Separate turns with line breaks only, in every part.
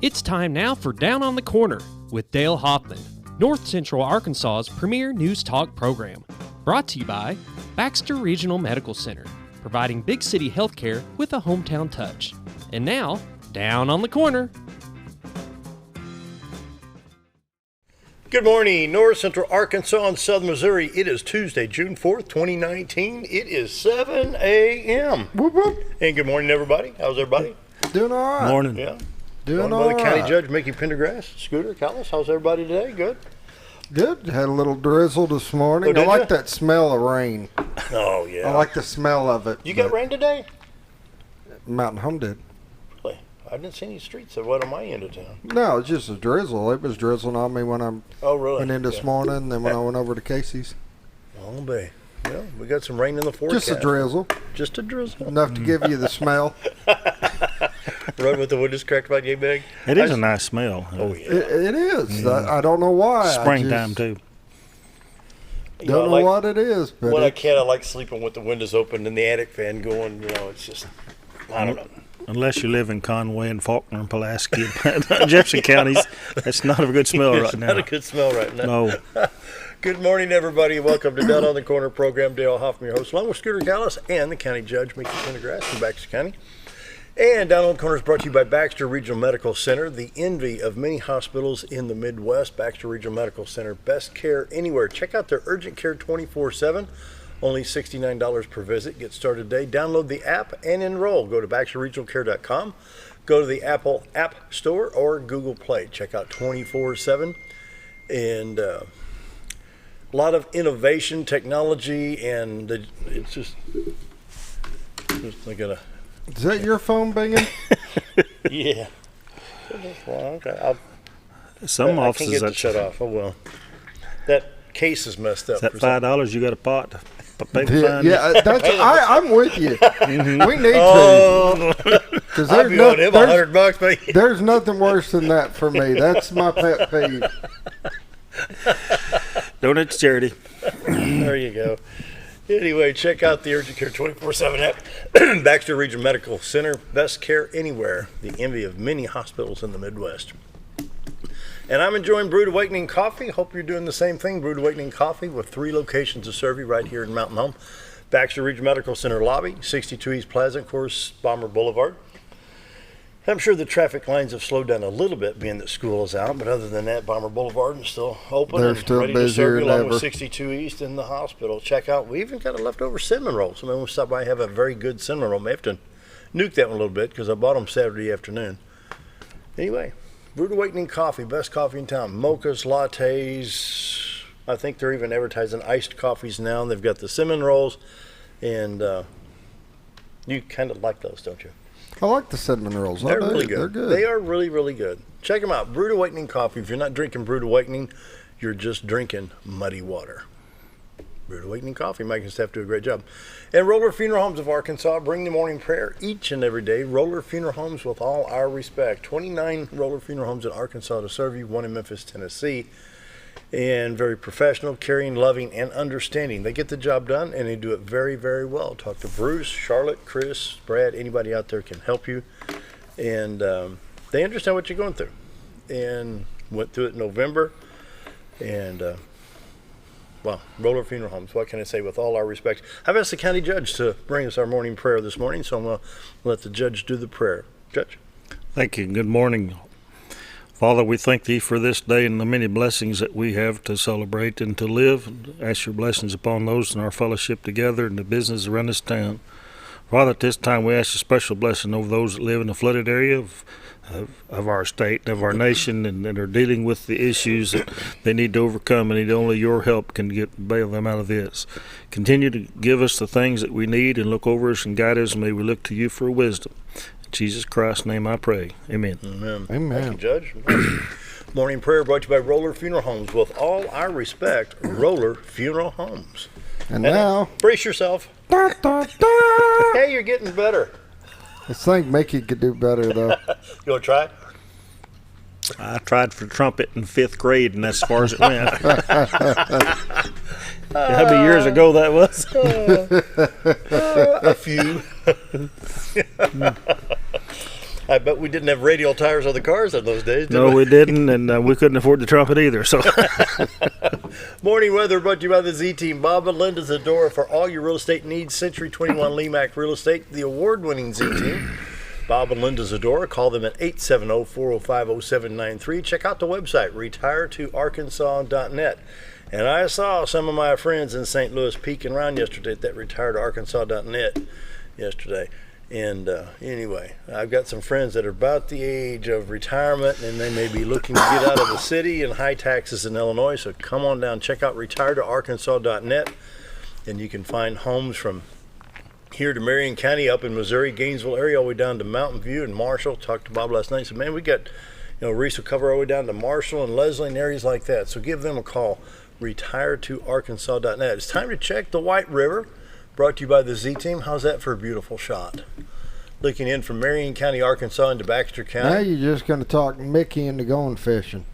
It's time now for Down on the Corner with Dale Hoffman, North Central Arkansas's premier news talk program. Brought to you by Baxter Regional Medical Center, providing big city healthcare with a hometown touch. And now, Down on the Corner.
Good morning, North Central Arkansas and Southern Missouri. It is Tuesday, June 4th, 2019. It is 7 a.m.
Whoop, whoop.
And good morning, everybody. How's everybody?
Doing all right.
Morning.
Yeah.
Doing
Joined
all
by the
right.
County Judge, Mickey Pendergrass. Scooter, Callis, how's everybody today? Good?
Good. Had a little drizzle this morning.
Oh, did
I like
ya?
that smell of rain.
Oh, yeah.
I like the smell of it.
You got rain today?
Mountain Home did.
Really? I didn't see any streets of what on my end of town.
No, it's just a drizzle. It was drizzling on me when I
Oh, really?
went in this morning, then when I went over to Casey's.
Oh, babe. Well, we got some rain in the forecast.
Just a drizzle.
Just a drizzle.
Enough to give you the smell.
Road with the windows cracked by Gay Bag.
It is a nice smell.
Oh, yeah.
It is. I don't know why.
Springtime, too.
You know,
Don't know what it is. But
When I can, I like sleeping with the windows open and the attic fan going. You know, it's just, I don't know.
Unless you live in Conway and Faulkner and Pulaski and Jefferson counties, that's not a good smell
It's
right
not
now.
a good smell right now.
No.
Good morning, everybody. Welcome to Down on the Corner program. Dale Hoffman, your host, along with Scooter Callis and the County Judge, Mickey Pendergrass from Baxter County. And Down on the Corner is brought to you by Baxter Regional Medical Center, the envy of many hospitals in the Midwest. Baxter Regional Medical Center, best care anywhere. Check out their urgent care 24/7. Only $69 per visit. Get started today. Download the app and enroll. Go to baxterregionalcare.com. Go to the Apple App Store or Google Play. Check out 24/7. And a lot of innovation, technology, and it's just like a
is that your phone binging?
yeah. Well, okay.
Some
I can't
offices,
get to
that's,
shut off. Oh well. That case is messed up.
that
for some-
$5 you got a pot to pay for
Yeah,
signing.
I'm with you. We need
Oh,
to. Because
I'll be on him $100, but
there's nothing worse than that for me. That's my pet peeve.
Donate to charity.
there you go. Anyway, check out the Urgent Care 24/7 app. Baxter Regional Medical Center, best care anywhere. The envy of many hospitals in the Midwest. And I'm enjoying Brewed Awakening Coffee. Hope you're doing the same thing. Brewed Awakening Coffee with 3 locations to serve you right here in Mountain Home. Baxter Regional Medical Center lobby, 62 East Plaza, of course, Bomber Boulevard. I'm sure the traffic lines have slowed down a little bit being that school is out, but other than that, Bomber Boulevard is still open
They're
and
still
ready to
busier
serve you
than
along
ever.
with 62 East in the hospital. Check out, we even got a leftover cinnamon roll. So maybe we'll stop by and have a very good cinnamon roll. May have to nuke that one a little bit because I bought them Saturday afternoon. Anyway, Brewed Awakening Coffee, best coffee in town. Mochas, lattes. I think they're even advertising iced coffees now. They've got the cinnamon rolls, and you kind of like those, don't you?
I like the cinnamon rolls.
They're
I do.
really good.
They're good.
They are really, really good. Check them out. Brewed Awakening Coffee. If you're not drinking Brewed Awakening, you're just drinking muddy water. Brewed Awakening Coffee. Mike and staff do a great job. And Roller Funeral Homes of Arkansas bring the morning prayer each and every day. Roller Funeral Homes with all our respect. 29 Roller Funeral Homes in Arkansas to serve you, one in Memphis, Tennessee. And very professional, caring, loving, and understanding. They get the job done, and they do it very, very well. Talk to Bruce, Charlotte, Chris, Brad. Anybody out there can help you. And they understand what you're going through. And went through it in November. And, well, Roller Funeral Homes, what can I say? With all our respect. I've asked the county judge to bring us our morning prayer this morning, so I'm going to let the judge do the prayer. Judge?
Thank you. Good morning. Father, we thank thee for this day and the many blessings that we have to celebrate and to live. Ask your blessings upon those in our fellowship together and the business around this town. Father, at this time we ask a special blessing over those that live in the flooded area of our state, of our nation, and are dealing with the issues that they need to overcome, and only your help can bail them out of this. Continue to give us the things that we need and look over us and guide us, and may we look to you for wisdom. In Jesus Christ's name I pray. Amen.
Amen.
Amen.
Thank you, Judge. Morning prayer brought to you by Roller Funeral Homes. With all our respect, Roller Funeral Homes.
And now,
Brace yourself.
da, da, da.
Hey, you're getting better.
I think Mickey could do better, though.
You want to try it?
I tried for trumpet in 5th grade, and that's as far as it went. How many years ago that was?
A few. I bet we didn't have radial tires on the cars in those days, did
No, we didn't, and we couldn't afford the trumpet either. So,
Morning weather brought to you by the Z-Team. Bob and Linda Zadora for all your real estate needs. Century 21 Lemac Real Estate, the award-winning Z-Team. Bob and Linda Zadora. Call them at 870-405-0793. Check out the website, retiretoarkansas.net. And I saw some of my friends in St. Louis peeking around yesterday at that retiretoarkansas.net yesterday. And anyway, I've got some friends that are about the age of retirement, and they may be looking to get out of the city and high taxes in Illinois. So come on down, check out retiretoarkansas.net, and you can find homes from here to Marion County, up in Missouri, Gainesville area, all the way down to Mountain View and Marshall. Talked to Bob last night. He said, man, we got, Reese will cover all the way down to Marshall and Leslie and areas like that. So give them a call, retiretoarkansas.net. It's time to check the White River. Brought to you by the Z-Team. How's that for a beautiful shot? Looking in from Marion County, Arkansas into Baxter County.
Now you're just going to talk Mickey into going fishing.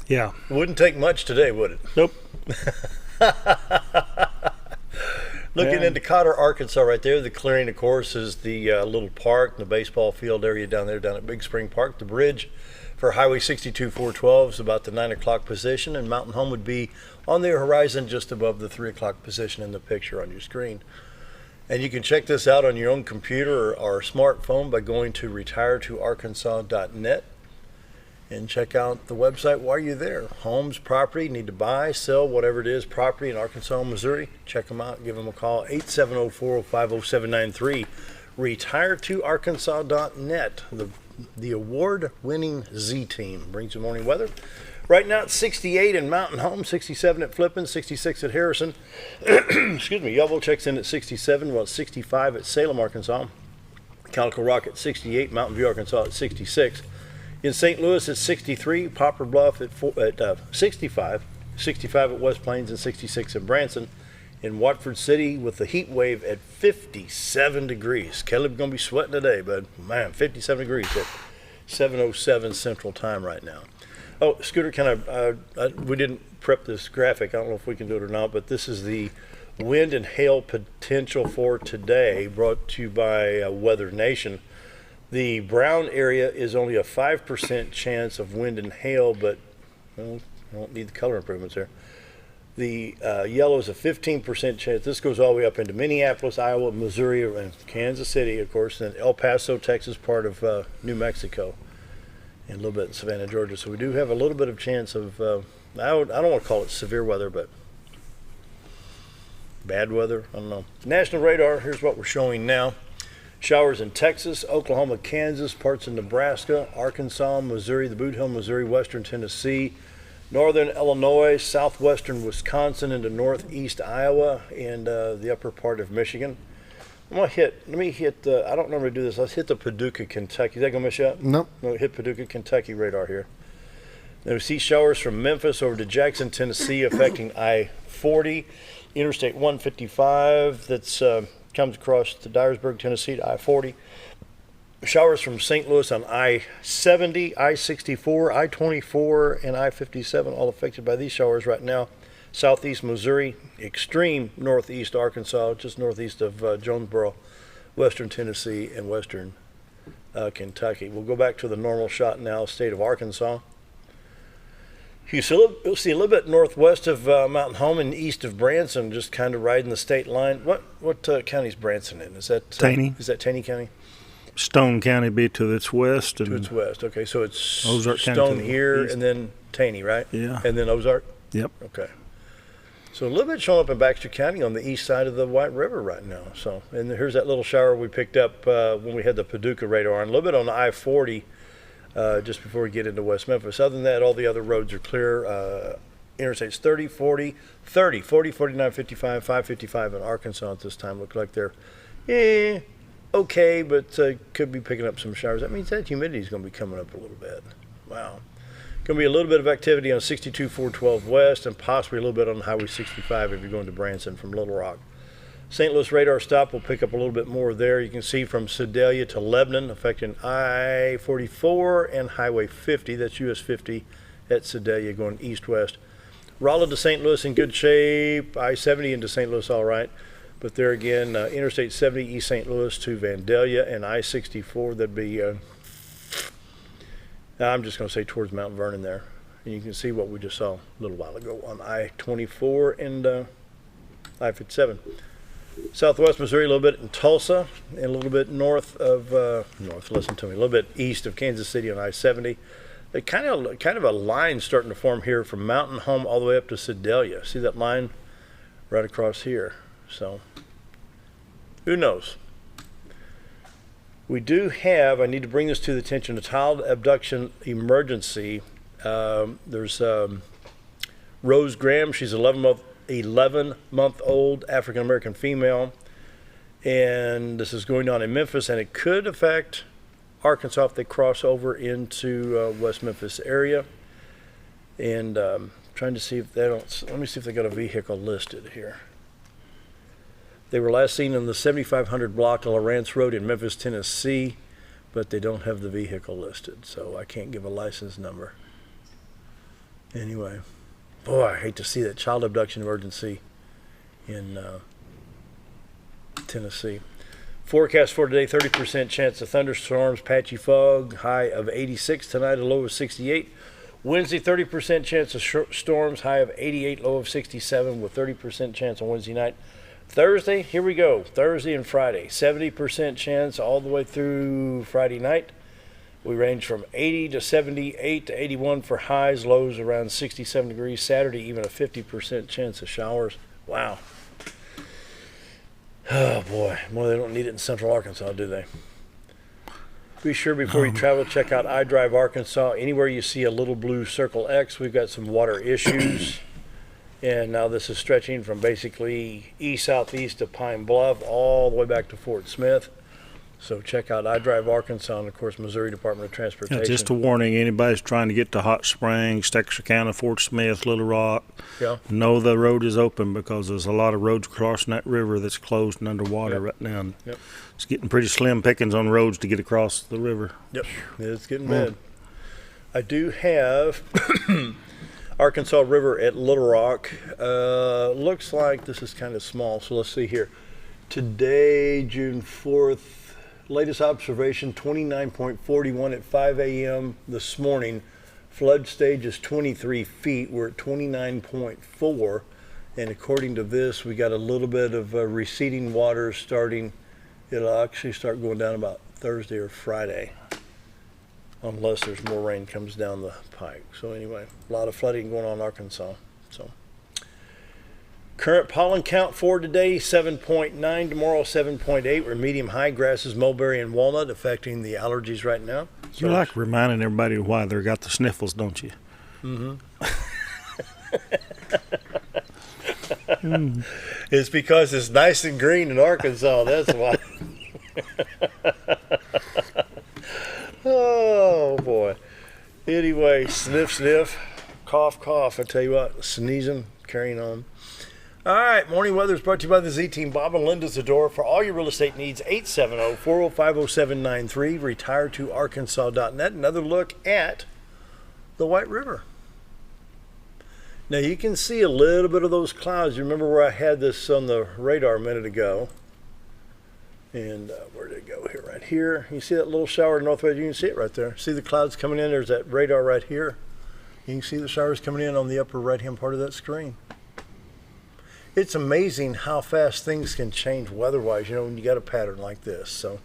yeah.
It wouldn't take much today, would it?
Nope.
Looking into Cotter, Arkansas right there. The clearing, of course, is the little park, the baseball field area down there, down at Big Spring Park. The bridge for Highway 62 412 is about the 9 o'clock position, and Mountain Home would be on the horizon just above the 3 o'clock position in the picture on your screen. And you can check this out on your own computer or smartphone by going to retiretoarkansas.net and check out the website while you're there. Homes, property, need to buy, sell, whatever it is, property in Arkansas, Missouri. Check them out. Give them a call, 870-405-0793. Retiretoarkansas.net, the award-winning Z-Team. Brings you morning weather. Right now it's 68 in Mountain Home, 67 at Flippin, 66 at Harrison. Excuse me, Yellow checks in at 67, well, it's 65 at Salem, Arkansas. Calico Rock at 68, Mountain View, Arkansas at 66. In St. Louis it's 63, Poplar Bluff at 65, 65 at West Plains, and 66 in Branson. In Watford City with the heat wave at 57 degrees. Caleb's going to be sweating today, but man, 57 degrees at 7:07 Central Time right now. Oh, Scooter, we didn't prep this graphic. I don't know if we can do it or not, but this is the wind and hail potential for today, brought to you by Weather Nation. The brown area is only a 5% chance of wind and hail, but I don't need the color improvements there. The yellow is a 15% chance. This goes all the way up into Minneapolis, Iowa, Missouri, and Kansas City, of course, and El Paso, Texas, part of New Mexico, and a little bit in Savannah, Georgia. So we do have a little bit of chance of, I don't want to call it severe weather, but bad weather, I don't know. National radar, here's what we're showing now. Showers in Texas, Oklahoma, Kansas, parts of Nebraska, Arkansas, Missouri, the Boot Hill, Missouri, western Tennessee, northern Illinois, southwestern Wisconsin into northeast Iowa, and the upper part of Michigan. Let me hit, I don't normally do this, let's hit the Paducah, Kentucky. Is that going to mess you up?
Nope.
No, hit Paducah, Kentucky radar here. Then we see showers from Memphis over to Jackson, Tennessee, affecting I-40, Interstate 155, that's comes across to Dyersburg, Tennessee to I-40. Showers from St. Louis on I-70, I-64, I-24, and I-57, all affected by these showers right now. Southeast Missouri, extreme northeast Arkansas, just northeast of Jonesboro, western Tennessee, and western Kentucky. We'll go back to the normal shot now, state of Arkansas. You'll see a little bit northwest of Mountain Home and east of Branson, just kind of riding the state line. What county is Branson in? Is that
Taney.
Is that Taney County?
Stone County be to its west. And
to its west. Okay, so it's
Ozark County
Stone
to the
here
east.
and then Taney, right?
Yeah.
And then Ozark?
Yep.
Okay. So a little bit showing up in Baxter County on the east side of the White River right now. So, and here's that little shower we picked up when we had the Paducah radar on. A little bit on the I-40 just before we get into West Memphis. Other than that, all the other roads are clear. Interstates 30, 40, 49, 55, 555 in Arkansas at this time look like they're okay, but could be picking up some showers. That means that humidity is going to be coming up a little bit. Wow. Going to be a little bit of activity on 62 412 west and possibly a little bit on Highway 65 if you're going to Branson from Little Rock. St. Louis radar stop will pick up a little bit more there. You can see from Sedalia to Lebanon affecting I-44 and Highway 50. That's US 50 at Sedalia going east-west. Rolla to St. Louis in good shape. I-70 into St. Louis all right. But there again, Interstate 70 East St. Louis to Vandalia and I-64. That'd be Now, I'm just going to say towards Mount Vernon there. And you can see what we just saw a little while ago on I-24 and I-57. Southwest Missouri, a little bit in Tulsa, and a little bit north, listen to me, a little bit east of Kansas City on I-70. Kind of a line starting to form here from Mountain Home all the way up to Sedalia. See that line right across here? So, who knows? We do have, I need to bring this to the attention, a child abduction emergency. There's Rose Graham. She's 11-month-old African-American female. And this is going on in Memphis, and it could affect Arkansas if they cross over into West Memphis area. And trying to see if they don't, let me see if they got a vehicle listed here. They were last seen on the 7500 block of Lawrence Road in Memphis, Tennessee, but they don't have the vehicle listed, so I can't give a license number. Anyway, boy, I hate to see that child abduction emergency in Tennessee. Forecast for today, 30% chance of thunderstorms, patchy fog, high of 86 tonight, a low of 68. Wednesday, 30% chance of storms, high of 88, low of 67, with 30% chance on Wednesday night. Thursday, here we go, Thursday and Friday, 70% chance all the way through Friday night. We range from 80 to 78 to 81 for highs, lows around 67 degrees. Saturday, even a 50% chance of showers. Wow. Oh, boy. Well, they don't need it in central Arkansas, do they? Be sure before you travel, check out iDrive Arkansas. Anywhere you see a little blue circle X, we've got some water issues. And now this is stretching from basically east-southeast to Pine Bluff all the way back to Fort Smith. So check out iDrive Arkansas and, of course, Missouri Department of Transportation.
Yeah, just a warning, anybody's trying to get to Hot Springs, Texarkana, Fort Smith, Little Rock, know the road is open because there's a lot of roads crossing that river that's closed and underwater right now.
Yep.
It's getting pretty slim pickings on roads to get across the river.
Yep, it's getting bad. I do have Arkansas River at Little Rock. Looks like this is kind of small, so let's see here. Today, June 4th, latest observation, 29.41 at 5 a.m. this morning. Flood stage is 23 feet. We're at 29.4. And according to this, we got a little bit of receding water starting. It'll actually start going down about Thursday or Friday, unless there's more rain comes down the pike. So anyway, a lot of flooding going on in Arkansas. So current pollen count for today, 7.9. Tomorrow, 7.8. We're medium high grasses, mulberry, and walnut, affecting the allergies right now. So
you like reminding everybody why they got the sniffles, don't you?
Mm-hmm. It's because it's nice and green in Arkansas. That's why. Oh, boy. Anyway, sniff, sniff, cough, cough. I tell you what, sneezing, carrying on. All right, morning weather is brought to you by the Z-Team. Bob and Linda Zadora. For all your real estate needs, 870-405-0793. RetireToArkansas.net. Another look at the White River. Now, you can see a little bit of those clouds. You remember where I had this on the radar a minute ago. And where did it go here? Right here. You see that little shower northwest? You can see it right there. See the clouds coming in? There's that radar right here. You can see the showers coming in on the upper right-hand part of that screen. It's amazing how fast things can change weather-wise, you know, when you got a pattern like this. So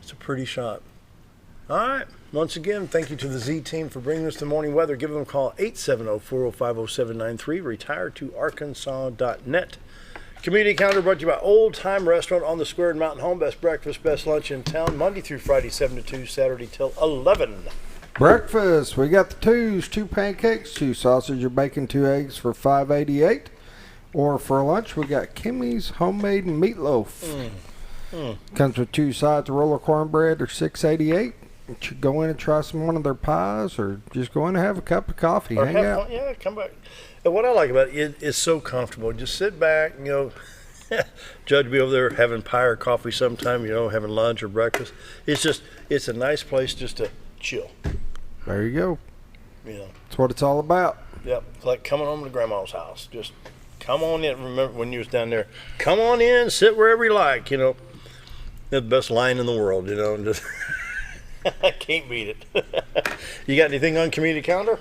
it's a pretty shot. All right. Once again, thank you to the Z-Team for bringing us the morning weather. Give them a call, 870-405-0793. RetireToArkansas.net. Community calendar brought to you by Old Time Restaurant on the Square in Mountain Home. Best breakfast, best lunch in town. Monday through Friday, 7 to 2, Saturday till 11.
Breakfast, we got the twos, 2 pancakes, 2 sausage or bacon, 2 eggs for $5.88. Or for lunch, we got Kimmy's homemade meatloaf. Comes with 2 sides of roller cornbread or $6.88. You should go in and try one of their pies, or just go in and have a cup of coffee.
Or
hang out.
Yeah, come back. And what I like about it, it's so comfortable. Just sit back, you know. Judge will be over there having pie or coffee sometime, you know, having lunch or breakfast. It's a nice place just to chill.
There you go.
You know.
That's what it's all about.
Yep. It's like coming home to grandma's house. Just come on in. Remember when you was down there, come on in, sit wherever you like, you know. They're the best line in the world, you know. And just I can't beat it. You got anything on community calendar?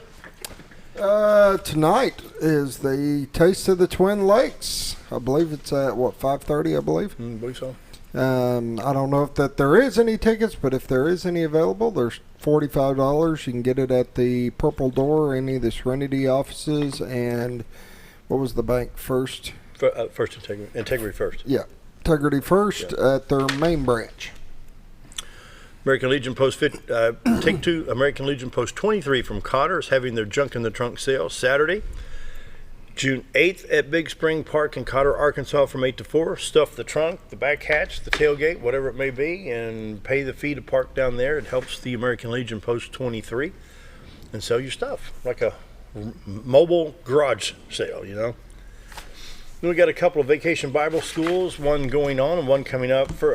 Tonight is the Taste of the Twin Lakes. I believe it's at, 5:30, I believe?
I believe so.
I don't know if that there is any tickets, but if there is any available, there's $45. You can get it at the Purple Door, any of the Serenity offices, and what was the bank first?
First Integrity First.
Yeah, Integrity First at their main branch.
American Legion Post Take Two. American Legion Post 23 from Cotter is having their Junk in the Trunk sale Saturday, June 8th at Big Spring Park in Cotter, Arkansas from 8 to 4. Stuff the trunk, the back hatch, the tailgate, whatever it may be, and pay the fee to park down there. It helps the American Legion Post 23 and sell your stuff like a mobile garage sale, you know. Then we got a couple of vacation Bible schools, one going on and one coming up. For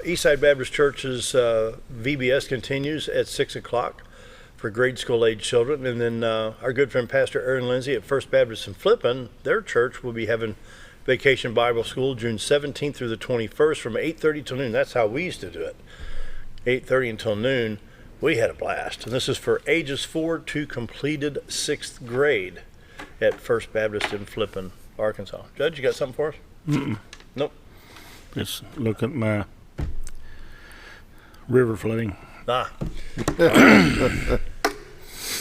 Eastside Baptist Church's VBS continues at 6 o'clock for grade school age children. And then our good friend Pastor Aaron Lindsay at First Baptist in Flippin, their church will be having vacation Bible school June 17th through the 21st from 8:30 till noon. That's how we used to do it, 8:30 until noon. We had a blast. And this is for ages 4 to completed 6th grade at First Baptist in Flippin, Arkansas. Judge, you got something for us?
Mm-mm.
Nope.
Just look at my river flooding.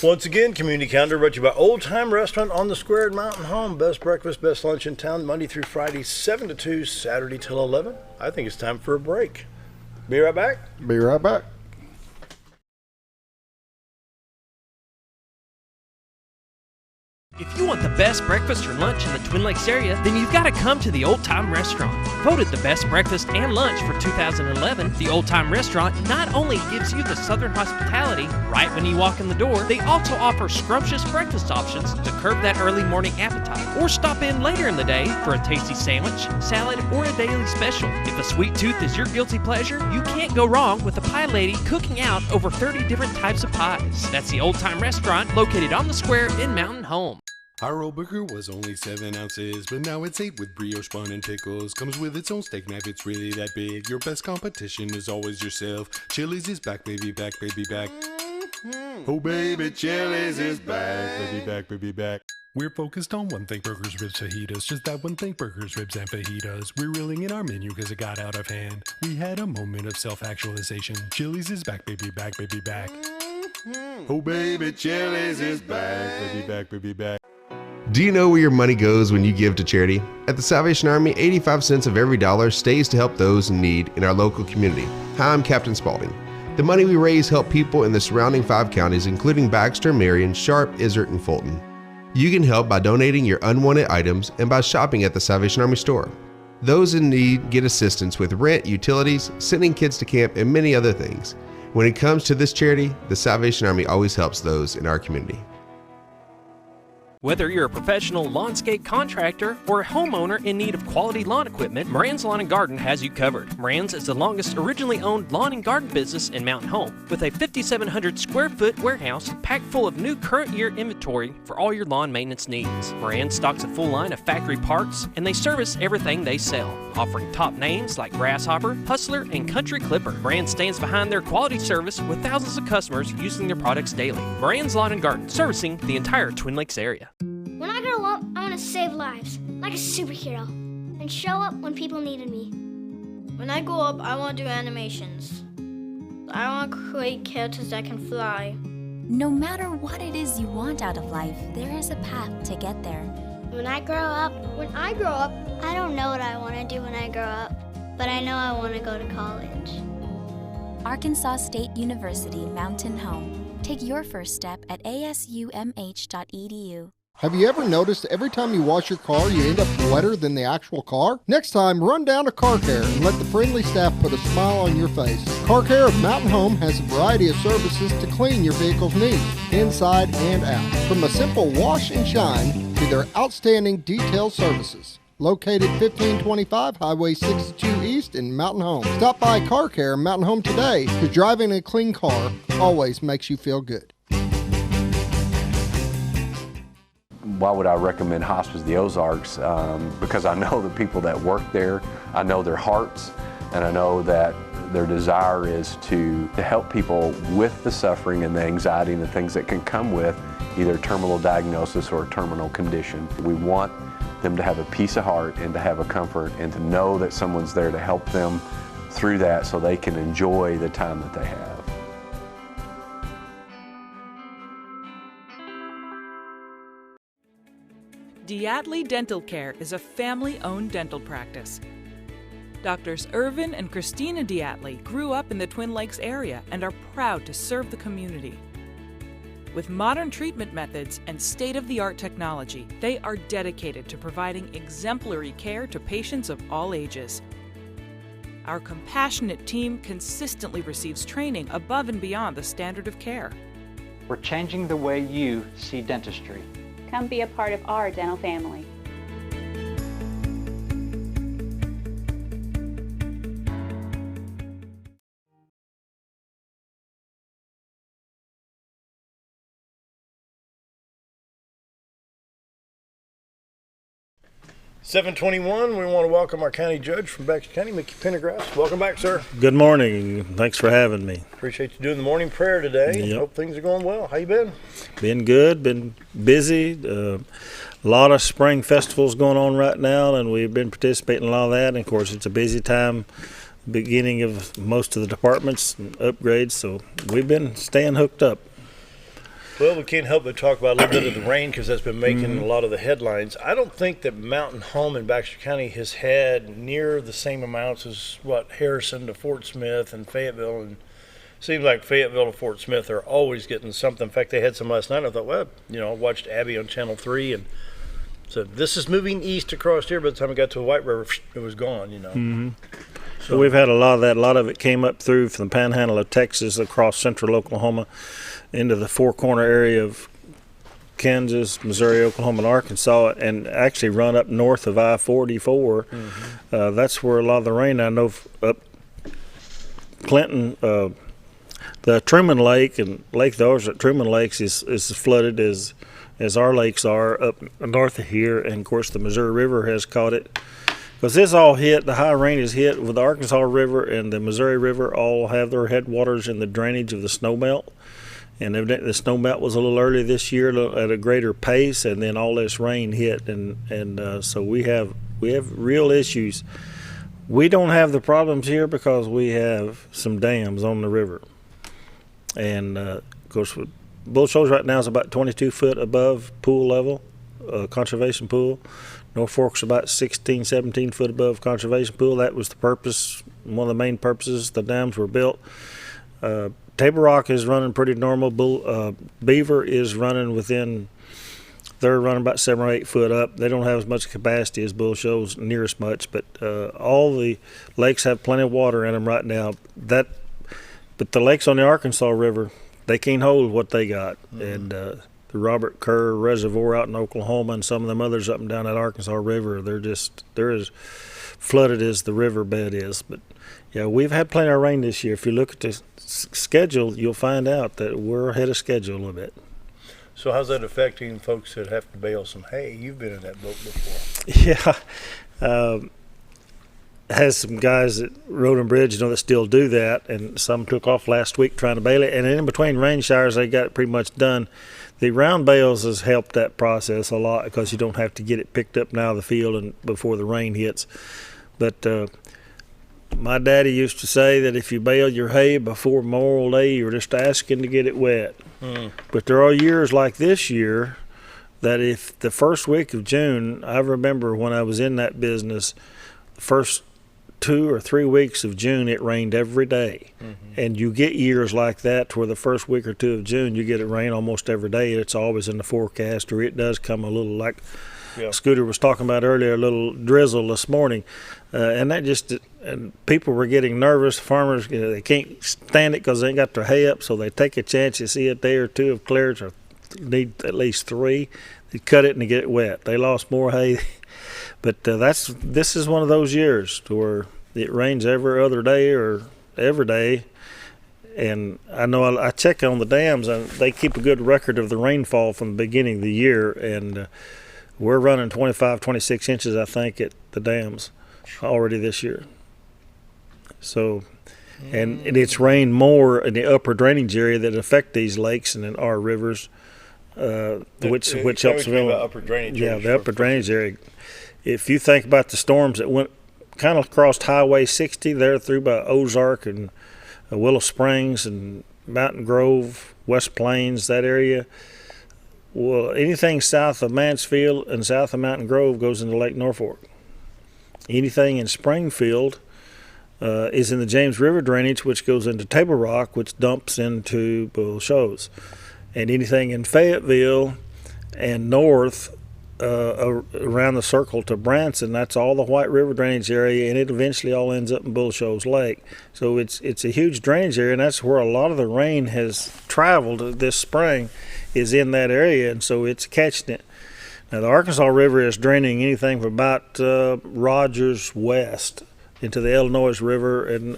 Once again, community calendar brought to you by Old Time Restaurant on the Square at Mountain Home. Best breakfast, best lunch in town, Monday through Friday, 7 to 2, Saturday till 11. I think it's time for a break. Be right back.
Be right back.
If you want the best breakfast or lunch in the Twin Lakes area, then you've got to come to the Old Time Restaurant. Voted the best breakfast and lunch for 2011, the Old Time Restaurant not only gives you the Southern hospitality right when you walk in the door, they also offer scrumptious breakfast options to curb that early morning appetite. Or stop in later in the day for a tasty sandwich, salad, or a daily special. If a sweet tooth is your guilty pleasure, you can't go wrong with the Pie Lady cooking out over 30 different types of pies. That's the Old Time Restaurant located on the square in Mountain Home.
Our old burger was only 7 ounces, but now it's 8 with brioche bun and pickles. Comes with its own steak knife, it's really that big. Your best competition is always yourself. Chili's is back, baby, back, baby, back. Oh, baby, Chili's is back, baby, back, baby, back. We're focused on one thing, burgers, ribs, fajitas. Just that one thing, burgers, ribs, and fajitas. We're reeling in our menu because it got out of hand. We had a moment of self-actualization. Chili's is back, baby, back, baby, back. Oh, baby, Chili's is back, baby, back, baby, back.
Do you know where your money goes when you give to charity? At the Salvation Army, 85 cents of every dollar stays to help those in need in our local community. Hi, I'm Captain Spaulding. The money we raise help people in the surrounding 5 counties, including Baxter, Marion, Sharp, Izzard, and Fulton. You can help by donating your unwanted items and by shopping at the Salvation Army store. Those in need get assistance with rent, utilities, sending kids to camp, and many other things. When it comes to this charity, the Salvation Army always helps those in our community.
Whether you're a professional lawnscape contractor or a homeowner in need of quality lawn equipment, Moran's Lawn & Garden has you covered. Moran's is the longest originally owned lawn and garden business in Mountain Home, with a 5,700 square foot warehouse packed full of new current year inventory for all your lawn maintenance needs. Moran stocks a full line of factory parts, and they service everything they sell, offering top names like Grasshopper, Hustler, and Country Clipper. Moran stands behind their quality service with thousands of customers using their products daily. Moran's Lawn & Garden, servicing the entire Twin Lakes area.
When I grow up, I want to save lives, like a superhero, and show up when people needed me.
When I grow up, I want to do animations. I want to create characters that can fly.
No matter what it is you want out of life, there is a path to get there.
When I grow up, I don't know what I want to do when I grow up, but I know I want to go to college.
Arkansas State University Mountain Home. Take your first step at asumh.edu.
Have you ever noticed every time you wash your car, you end up wetter than the actual car? Next time, run down to Car Care and let the friendly staff put a smile on your face. Car Care of Mountain Home has a variety of services to clean your vehicle's needs, inside and out. From a simple wash and shine to their outstanding detail services. Located 1525 Highway 62 East in Mountain Home. Stop by Car Care Mountain Home today, because driving a clean car always makes you feel good.
Why would I recommend Hospice of the Ozarks? Because I know the people that work there, I know their hearts, and I know that Their desire is to help people with the suffering and the anxiety and the things that can come with either terminal diagnosis or a terminal condition. We want them to have a peace of heart and to have a comfort and to know that someone's there to help them through that so they can enjoy the time that they have.
Diatley Dental Care is a family-owned dental practice. Doctors Irvin and Christina Diatley grew up in the Twin Lakes area and are proud to serve the community. With modern treatment methods and state-of-the-art technology, they are dedicated to providing exemplary care to patients of all ages. Our compassionate team consistently receives training above and beyond the standard of care.
We're changing the way you see dentistry.
Come be a part of our dental family.
(7:21). We want to welcome our county judge from Baxter County, Mickey Pendergrass. Welcome back, sir.
Good morning. Thanks for having me.
Appreciate you doing the morning prayer today.
Yep.
Hope things are going well. How you been?
Been good. Been busy. A lot of spring festivals going on right now, and we've been participating in a lot of that. And of course, it's a busy time, beginning of most of the departments and upgrades. So we've been staying hooked up.
Well, we can't help but talk about a little bit of the rain because that's been making a lot of the headlines. I don't think that Mountain Home in Baxter County has had near the same amounts as what Harrison to Fort Smith and Fayetteville. And it seems like Fayetteville and Fort Smith are always getting something. In fact, they had some last night. I thought, well, I watched Abby on Channel 3 and said, this is moving east across here. By the time it got to White River, it was gone,
So we've had a lot of that. A lot of it came up through from the panhandle of Texas across central Oklahoma into the Four Corner area of Kansas, Missouri, Oklahoma, and Arkansas, and actually run up north of I-44. That's where a lot of the rain, I know, up Clinton, the Truman Lake and Lake Thor's at Truman Lakes is flooded as our lakes are up north of here, and of course the Missouri River has caught it. Because this all hit, the high rain is hit with the Arkansas River and the Missouri River all have their headwaters in the drainage of the snowmelt. And evidently the snowmelt was a little early this year at a greater pace, and then all this rain hit, and so we have real issues. We don't have the problems here because we have some dams on the river. And of course, Bull Shoals right now is about 22 foot above pool level, conservation pool. North Fork's about 16, 17 foot above conservation pool. That was the purpose, one of the main purposes the dams were built. Table Rock is running pretty normal. Beaver is running they're running about 7 or 8 foot up. They don't have as much capacity as Bull Shoals, near as much, but all the lakes have plenty of water in them right now. But the lakes on the Arkansas River, they can't hold what they got. And the Robert Kerr Reservoir out in Oklahoma and some of them others up and down that Arkansas River, they're as flooded as the riverbed is. But yeah, we've had plenty of rain this year. If you look at the schedule, you'll find out that we're ahead of schedule a little bit.
So how's that affecting folks that have to bale some hay? You've been in that boat before.
Yeah. Has some guys at Road and Bridge, that still do that, and some took off last week trying to bale it. And in between rain showers, they got it pretty much done. The round bales has helped that process a lot because you don't have to get it picked up now of the field and before the rain hits. But my daddy used to say that if you bale your hay before Memorial Day, you're just asking to get it wet. But there are years like this year that if the first week of June, I remember when I was in that business, the first 2 or 3 weeks of June, it rained every day. And you get years like that where the first week or 2 of June, you get it rain almost every day. It's always in the forecast, or it does come a little like Scooter was talking about earlier, a little drizzle this morning. And people were getting nervous. Farmers, they can't stand it because they ain't got their hay up, so they take a chance. You see a day or two of clearance, or need at least 3. They cut it and they get it wet. They lost more hay. But this is one of those years to where it rains every other day or every day. And I know I check on the dams, and they keep a good record of the rainfall from the beginning of the year. And we're running 25, 26 inches, I think, at the dams already this year. So And it's rained more in the upper drainage area that affect these lakes and in our rivers, which helps develop
upper drainage.
Yeah, the upper drainage area. If you think about the storms that went kind of crossed Highway 60 there through by Ozark and Willow Springs and Mountain Grove, West Plains, that area. Well, anything south of Mansfield and south of Mountain Grove goes into Lake Norfolk. Anything in Springfield is in the James River drainage, which goes into Table Rock, which dumps into Bull Shoals. And anything in Fayetteville and north around the circle to Branson, that's all the White River drainage area, and it eventually all ends up in Bull Shoals Lake. So it's a huge drainage area, and that's where a lot of the rain has traveled this spring, is in that area, and so it's catching it. Now, the Arkansas River is draining anything from about Rogers west into the Illinois River and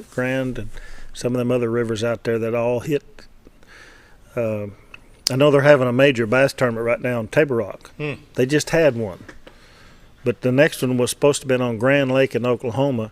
Grand and some of them other rivers out there that all hit. I know they're having a major bass tournament right now in Table Rock. They just had one. But the next one was supposed to have been on Grand Lake in Oklahoma.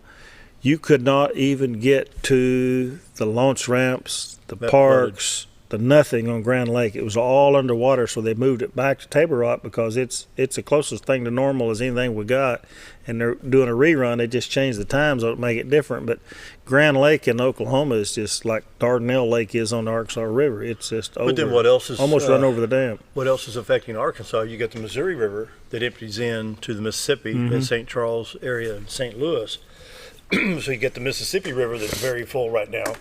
You could not even get to the launch ramps, the parks, the nothing on Grand Lake. It was all underwater, so they moved it back to Table Rock because it's the closest thing to normal as anything we got. And they're doing a rerun. They just changed the times so it make it different. But Grand Lake in Oklahoma is just like Dardanelle Lake is on the Arkansas River. It's just over.
But then what else is
almost run over the dam?
What else is affecting Arkansas? You got the Missouri River that empties into the Mississippi in St. Charles area in St. Louis. So you get the Mississippi River that's very full right now.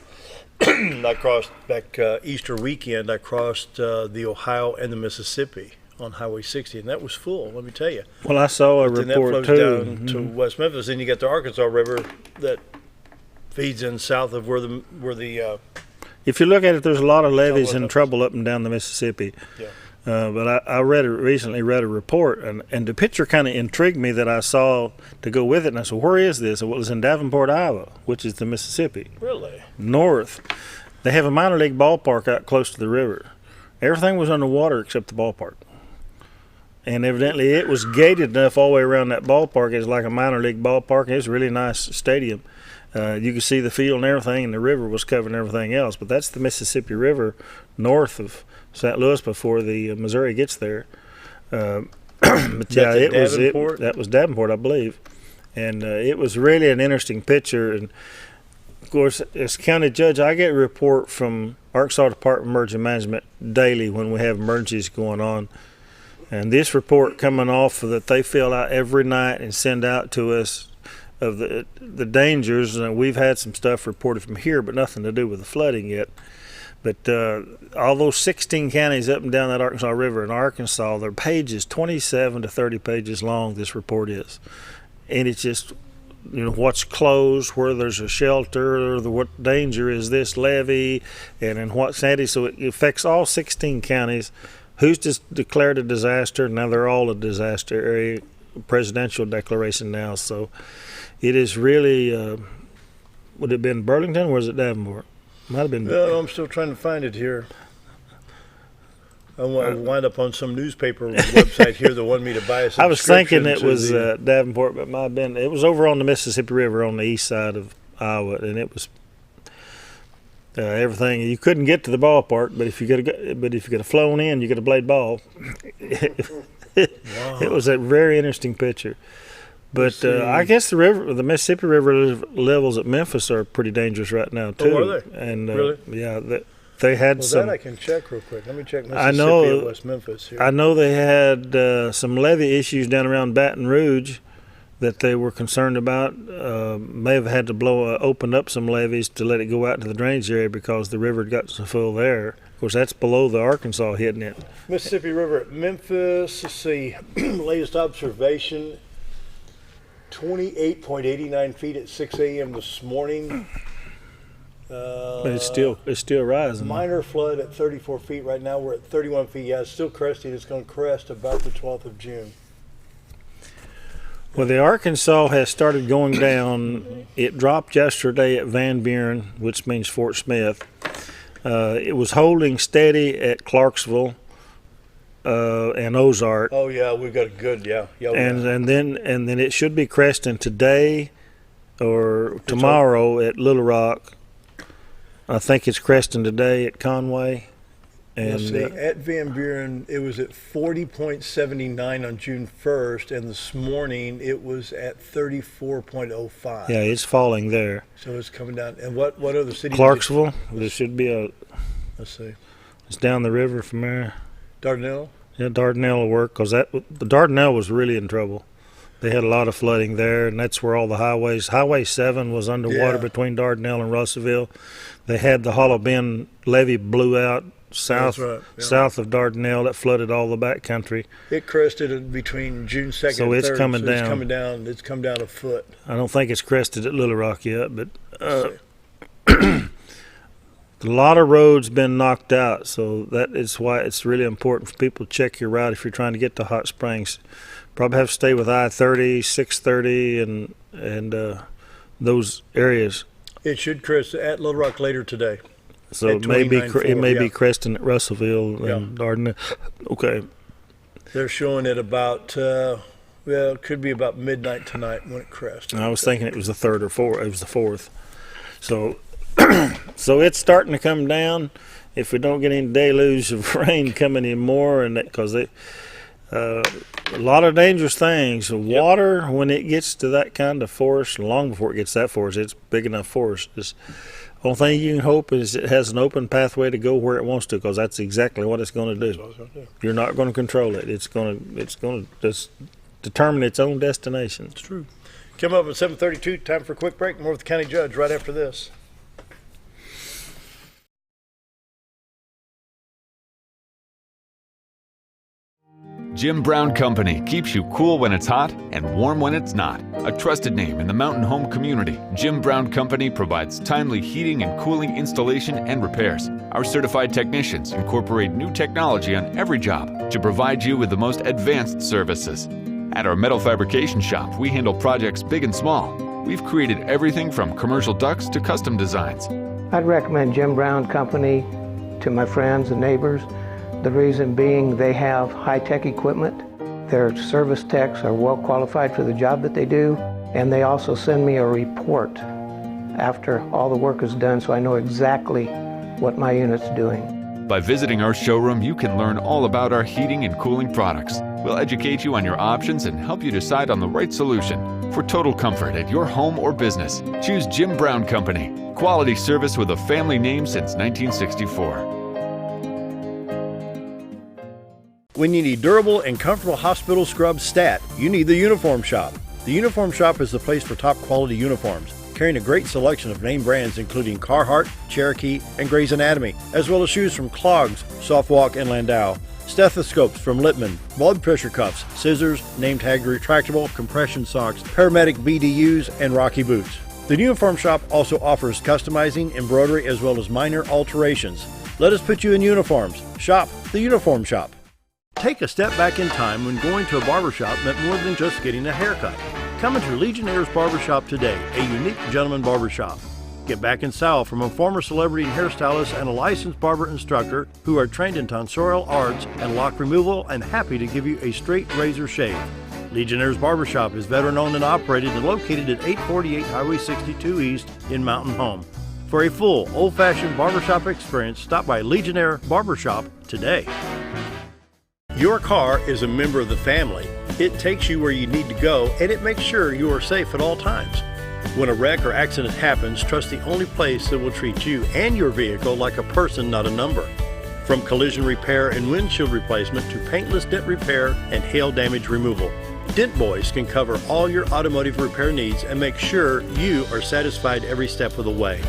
I crossed back Easter weekend. I crossed the Ohio and the Mississippi on Highway 60, and that was full. Let me tell you.
Well, I saw a report
that flows
too
down to West Memphis. Then you got the Arkansas River that feeds in south of where the.
If you look at it, there's a lot of levees in trouble up and down the Mississippi.
Yeah.
But I recently read a report, and the picture kind of intrigued me that I saw to go with it. And I said, where is this? Well, it was in Davenport, Iowa, which is the Mississippi.
Really?
North. They have a minor league ballpark out close to the river. Everything was underwater except the ballpark. And evidently it was gated enough all the way around that ballpark. It's like a minor league ballpark. It's a really nice stadium. You could see the field and everything, and the river was covering everything else. But that's the Mississippi River north of St. Louis before the Missouri gets there. But yeah, that was Davenport, I believe. And it was really an interesting picture. And of course, as county judge, I get a report from Arkansas Department of Emergency Management daily when we have emergencies going on. And this report coming off that they fill out every night and send out to us of the dangers. And we've had some stuff reported from here, but nothing to do with the flooding yet. But all those 16 counties up and down that Arkansas River in Arkansas, their pages, 27 to 30 pages long, this report is. And it's just, what's closed, where there's a shelter, what danger is this levee, and in what city. So it affects all 16 counties. Who's just declared a disaster? Now they're all a disaster area, presidential declaration now. So it is really, would it have been Burlington or was it Davenport? Might have been.
No, I'm still trying to find it here. I wind up on some newspaper website here that wanted me to buy a subscription.
I was thinking it was Davenport, but it might have been. It was over on the Mississippi River on the east side of Iowa, and it was everything. You couldn't get to the ballpark, but if you could have flown in, you could have played ball. It was a very interesting picture. But I guess the Mississippi River levels at Memphis are pretty dangerous right now too.
Oh, are they?
And
really?
Yeah, they had some.
That I can check real quick. Let me check Mississippi and West Memphis here.
I know they had some levee issues down around Baton Rouge that they were concerned about. May have had to open up some levees to let it go out into the drainage area because the river got so full there. Of course, that's below the Arkansas hitting it. Mississippi
River at Memphis. Let's see, latest observation. 28.89 feet at 6 a.m. this morning.
But it's still rising.
Minor flood at 34 feet right now. We're at 31 feet. Yeah, it's still cresting. It's going to crest about the 12th of June.
Well, the Arkansas has started going down. It dropped yesterday at Van Buren, which means Fort Smith. It was holding steady at Clarksville. And Ozark.
Oh yeah, we've got a good
and then it should be cresting today or tomorrow at Little Rock. I think it's cresting today at Conway. And
Let's see, at Van Buren, it was at 40.79 on June 1st, and this morning it was at 34.05.
yeah, it's falling there.
So it's coming down. And what other cities?
Clarksville, there should be a.
Let's see.
It's down the river from there.
Dardanelle?
Yeah, Dardanelle will work because the Dardanelle was really in trouble. They had a lot of flooding there, and that's where all the highways. Highway 7 was underwater between Dardanelle and Russellville. They had the Hollow Bend levee blew out south of Dardanelle. That flooded all the back country.
It crested between June 2nd
so
and 3rd.
It's coming down.
It's coming down. It's come down a foot.
I don't think it's crested at Little Rock yet, but a lot of roads been knocked out, so that is why it's really important for people to check your route if you're trying to get to Hot Springs. Probably have to stay with I-30, 630, and those areas.
It should crest at Little Rock later today.
So it may be cresting at Russellville and Dardanelle. Okay.
They're showing it about it could be about midnight tonight when it crests.
I was thinking it was the 3rd or 4th. It was the 4th. So so it's starting to come down. If we don't get any deluge of rain coming in more, and because a lot of dangerous things. Water, when it gets to that kind of force, long before it gets that force, it's big enough force. The only thing you can hope is it has an open pathway to go where it wants to, because that's exactly what it's going to do. You're not going to control it. It's going to just determine its own destination.
It's true. Come up at 7:32. Time for a quick break. More with the county judge right after this.
Jim Brown Company keeps you cool when it's hot and warm when it's not. A trusted name in the mountain home community, Jim Brown Company provides timely heating and cooling installation and repairs. Our certified technicians incorporate new technology on every job to provide you with the most advanced services. At our metal fabrication shop, we handle projects big and small. We've created everything from commercial ducts to custom designs.
I'd recommend Jim Brown Company to my friends and neighbors. The reason being they have high-tech equipment. Their service techs are well qualified for the job that they do, and they also send me a report after all the work is done, so I know exactly what my unit's doing.
By visiting our showroom, you can learn all about our heating and cooling products. We'll educate you on your options and help you decide on the right solution. For total comfort at your home or business, choose Jim Brown Company. Quality service with a family name since 1964.
When you need durable and comfortable hospital scrub stat, you need the Uniform Shop. The Uniform Shop is the place for top quality uniforms, carrying a great selection of name brands including Carhartt, Cherokee, and Gray's Anatomy, as well as shoes from Clogs, Softwalk, and Landau, stethoscopes from Littman, blood pressure cuffs, scissors, name tag retractable, compression socks, paramedic BDUs, and Rocky boots. The Uniform Shop also offers customizing, embroidery, as well as minor alterations. Let us put you in uniforms. Shop the Uniform Shop. Take a step back in time when going to a barbershop meant more than just getting a haircut. Come into Legionnaire's Barbershop today, a unique gentleman barbershop. Get back in style from a former celebrity hairstylist and a licensed barber instructor who are trained in tonsorial arts and lock removal and happy to give you a straight razor shave. Legionnaire's Barbershop is veteran-owned and operated and located at 848 Highway 62 East in Mountain Home. For a full, old-fashioned barbershop experience, stop by Legionnaire Barbershop today. Your car is a member of the family. It takes you where you need to go, and it makes sure you are safe at all times. When a wreck or accident happens, trust the only place that will treat you and your vehicle like a person, not a number. From collision repair and windshield replacement to paintless dent repair and hail damage removal, Dent Boys can cover all your automotive repair needs and make sure you are satisfied every step of the way.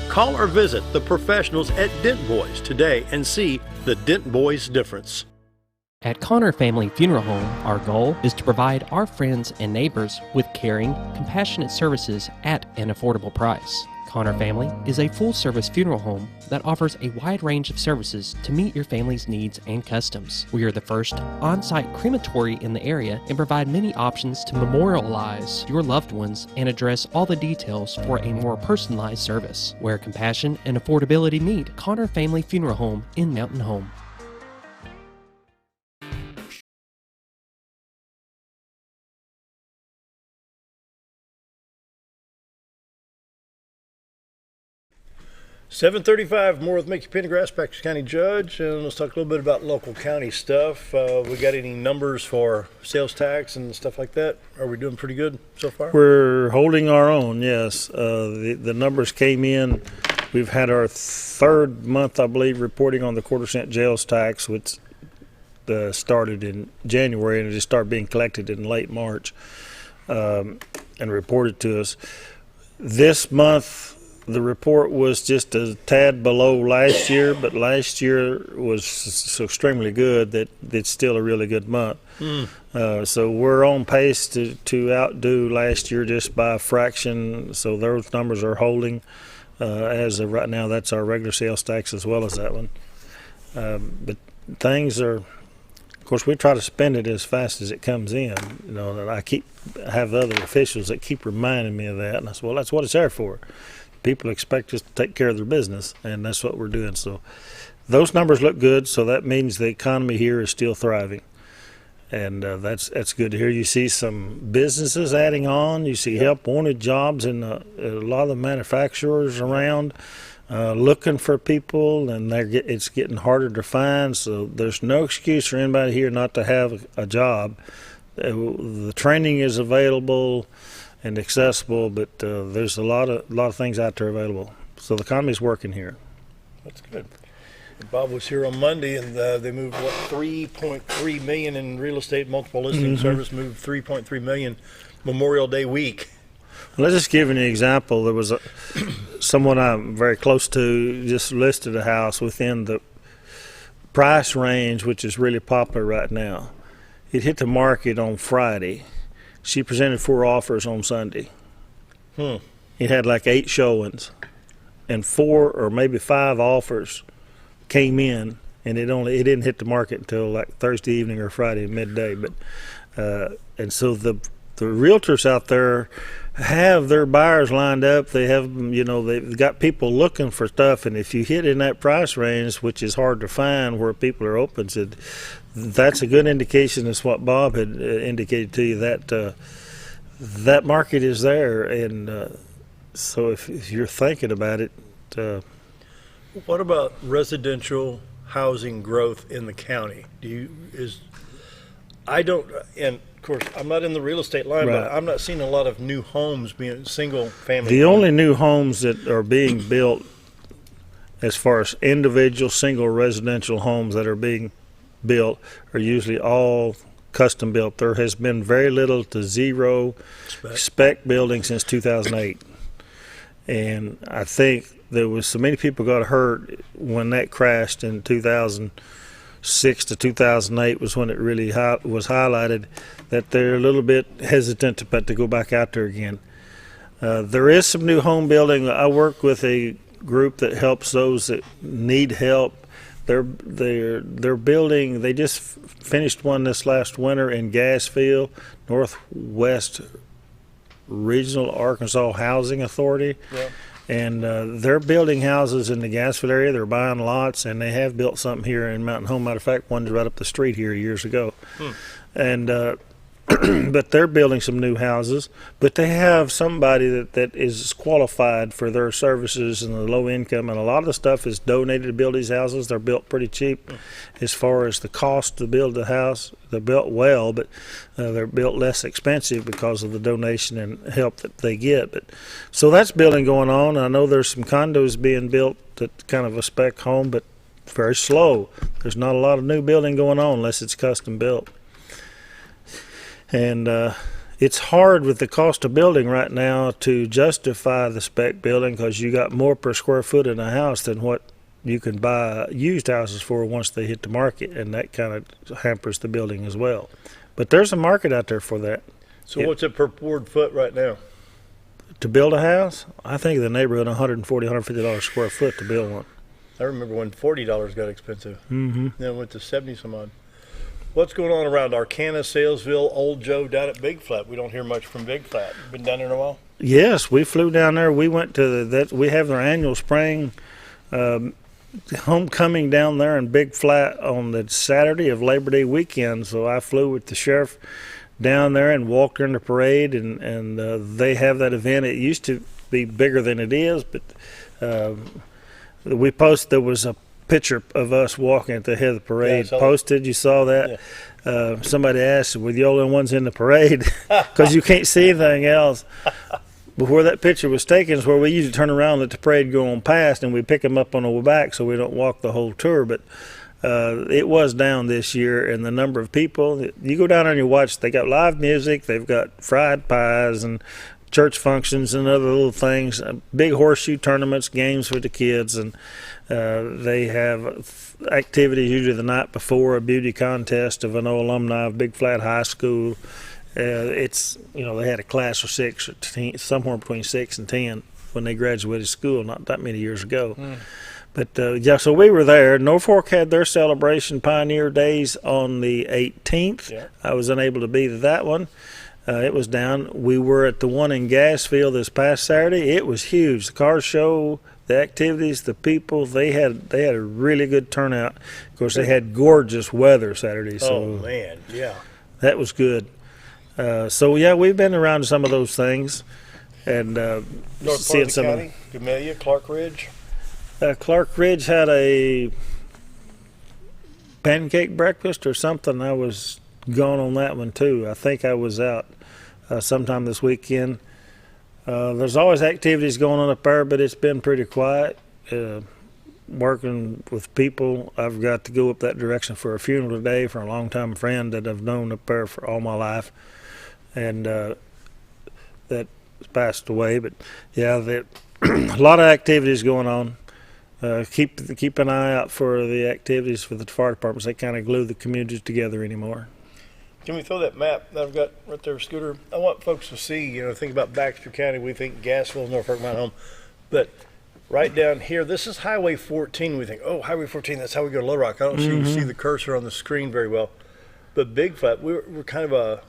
Call or visit the professionals at Dent Boys today and see the Dent Boys difference.
At Connor Family Funeral Home, our goal is to provide our friends and neighbors with caring, compassionate services at an affordable price. Connor Family is a full-service funeral home that offers a wide range of services to meet your family's needs and customs. We are the first on-site crematory in the area and provide many options to memorialize your loved ones and address all the details for a more personalized service. Where compassion and affordability meet, Connor Family Funeral Home in Mountain Home.
7:35, more with Mickey Pendergrass, Baxter County Judge, and let's talk a little bit about local county stuff. We got any numbers for sales tax and stuff like that? Are we doing pretty good so far?
We're holding our own, yes. The numbers came in. We've had our third month, I believe, reporting on the quarter-cent jails tax, which started in January and it just started being collected in late March and reported to us. This month, the report was just a tad below last year, but last year was so extremely good that it's still a really good month. So we're on pace to outdo last year just by a fraction. So those numbers are holding. As of right now, that's our regular sales tax as well as that one. But things are, of course, we try to spend it as fast as it comes in. You know, and I have other officials that keep reminding me of that, and I said, well, that's what it's there for. People expect us to take care of their business, and that's what we're doing. So those numbers look good, so that means the economy here is still thriving. And that's good to hear. You see some businesses adding on. You see help-wanted jobs in a lot of the manufacturers around looking for people, and it's getting harder to find. So there's no excuse for anybody here not to have a job. The training is available and accessible, but there's a lot of things out there available. So the economy's working here.
That's good. Bob was here on Monday, and they moved $3.3 million in real estate. Multiple listing service moved $3.3 million Memorial Day week.
Well, let's just give you an example. There was someone I'm very close to just listed a house within the price range, which is really popular right now. It hit the market on Friday. She presented 4 offers on Sunday. It had like 8 showings, and 4 or maybe 5 offers came in, and it didn't hit the market until like Thursday evening or Friday midday. But and so the realtors out there have their buyers lined up. They have, they've got people looking for stuff, and if you hit in that price range, which is hard to find where people are open, so that's a good indication. Is what Bob had indicated to you, that that market is there, and so if you're thinking about it.
What about residential housing growth in the county? And of course, I'm not in the real estate line,
Right.
but I'm not seeing a lot of new homes being single family.
The only new homes that are being built, as far as individual single residential homes that are being built, are usually all custom built. There has been very little to zero spec building since 2008. And I think there was so many people got hurt when that crashed in 2006 to 2008 was when it really was highlighted, that they're a little bit hesitant to go back out there again. There is some new home building. I work with a group that helps those that need help. They're building. They just finished one this last winter in Gassville, Northwest Regional Arkansas Housing Authority.
Yeah.
And they're building houses in the Gassville area. They're buying lots, and they have built something here in Mountain Home. Matter of fact, one's right up the street here years ago. And but they're building some new houses. But they have somebody that is qualified for their services and the low income. And a lot of the stuff is donated to build these houses. They're built pretty cheap as far as the cost to build the house. They're built well, but they're built less expensive because of the donation and help that they get. But so that's building going on. I know there's some condos being built, that kind of a spec home, but very slow. There's not a lot of new building going on unless it's custom built. And it's hard with the cost of building right now to justify the spec building, because you got more per square foot in a house than what you can buy used houses for once they hit the market, and that kind of hampers the building as well. But there's a market out there for that.
So what's it per board foot right now?
To build a house, I think in the neighborhood $140, $150 a square foot to build one.
I remember when $40 got expensive. Then it went to 70 some odd. What's going on around Arcana, Salesville, Old Joe, down at Big Flat? We don't hear much from Big Flat. Been down there in a while?
Yes, we flew down there. We went to we have their annual spring homecoming down there in Big Flat on the Saturday of Labor Day weekend. So I flew with the sheriff down there and walked during the parade, and they have that event. It used to be bigger than it is, but We posted, there was a picture of us walking at the head of the parade.
Yeah,
Posted, you saw that? Yeah. Somebody asked, were the only ones in the parade? Because you can't see anything else. But where that picture was taken is where we usually turn around and let the parade go on past, and we pick them up on the way back so we don't walk the whole tour. But it was down this year, and the number of people, you go down there and you watch, they got live music, they've got fried pies and church functions and other little things, big horseshoe tournaments, games for the kids, and they have activities usually the night before, a beauty contest of an old alumni of Big Flat High School. It's, they had a class of 6 or 10, somewhere between 6 and 10 when they graduated school not that many years ago. But so we were there. Norfolk had their celebration, Pioneer Days, on the 18th. Yeah. I was unable to be to that one. It was down. We were at the one in Gassville this past Saturday. It was huge. The car show, the activities, the people, they had a really good turnout. Of course, they had gorgeous weather Saturday. So
oh, man, yeah.
That was good. We've been around to some of those things. And
North
seeing
part of the county, Gamelia, Clark Ridge.
Clark Ridge had a pancake breakfast or something. I was gone on that one too. I think I was out sometime this weekend. There's always activities going on up there, but it's been pretty quiet. Working with people, I've got to go up that direction for a funeral today for a longtime friend that I've known up there for all my life, and that passed away. But yeah, a lot of activities going on. Keep an eye out for the activities for the fire departments. They kind of glue the communities together anymore.
Can we throw that map that I've got right there, Scooter? I want folks to see, think about Baxter County. We think Gassville, Norfolk, Mount Home. But right down here, this is Highway 14. We think, oh, Highway 14, that's how we go to Little Rock. I don't see the cursor on the screen very well. But Big Flat, we're kind of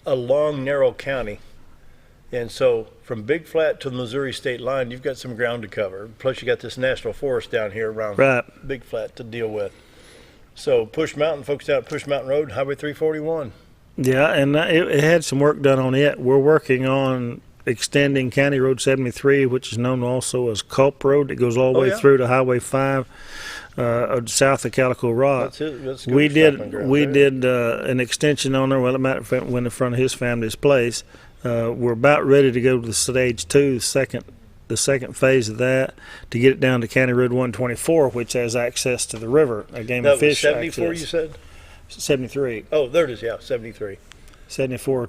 a long, narrow county. And so from Big Flat to the Missouri state line, you've got some ground to cover. Plus you got this national forest down here around Big Flat to deal with. So Push Mountain, folks down at Push Mountain Road, Highway 341.
Yeah, and it had some work done on it. We're working on extending County Road 73, which is known also as Culp Road. It goes all the way through to Highway 5 south of Calico Rock.
That's
we did an extension on there. Well, it matter of fact, went in front of his family's place. We're about ready to go to the Stage 2, the second phase of that, to get it down to County Road 124, which has access to the river, a game of fish
74
access.
You said?
73.
Oh, there it is, yeah, 73.
74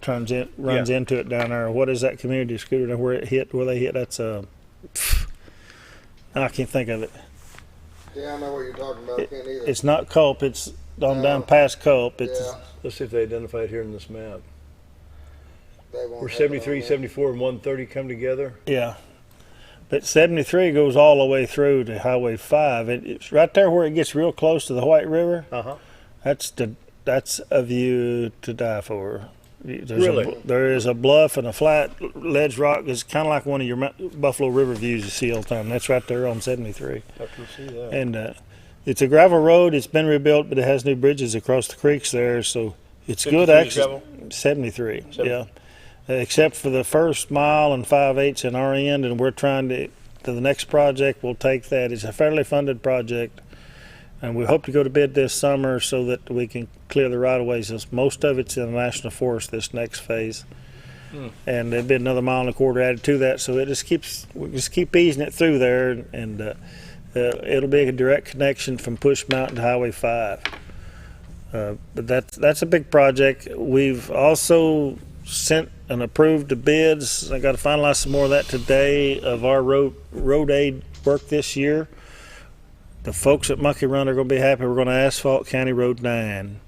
runs into it down there. What is that community, Scooter, where they hit? That's I can't think of it.
Yeah, I know what you're talking about. I can't either.
It's not Culp. It's down past Culp.
Let's see if they identify it here in this map. Where 73, 74, and 130 come together?
Yeah. But 73 goes all the way through to Highway 5. It's right there where it gets real close to the White River.
Uh-huh.
That's a view to die for.
Really?
There is a bluff and a flat ledge rock. It's kind of like one of your Buffalo River views you see all the time. That's right there on 73.
I can see that.
And it's a gravel road. It's been rebuilt, but it has new bridges across the creeks there, so it's good access. 73, yeah. Except for the first mile and 5/8 in our end, and we're trying to the next project, we'll take that. It's a fairly funded project, and we hope to go to bid this summer so that we can clear the right-of-ways. Most of it's in the National Forest, this next phase. And there'll be another 1.25 miles added to that, so we just keep easing it through there, and it'll be a direct connection from Push Mountain to Highway 5. But that's a big project. We've also sent and approved the bids. I got to finalize some more of that today of our road aid work this year. The folks at Monkey Run are going to be happy. We're going to asphalt County Road 9,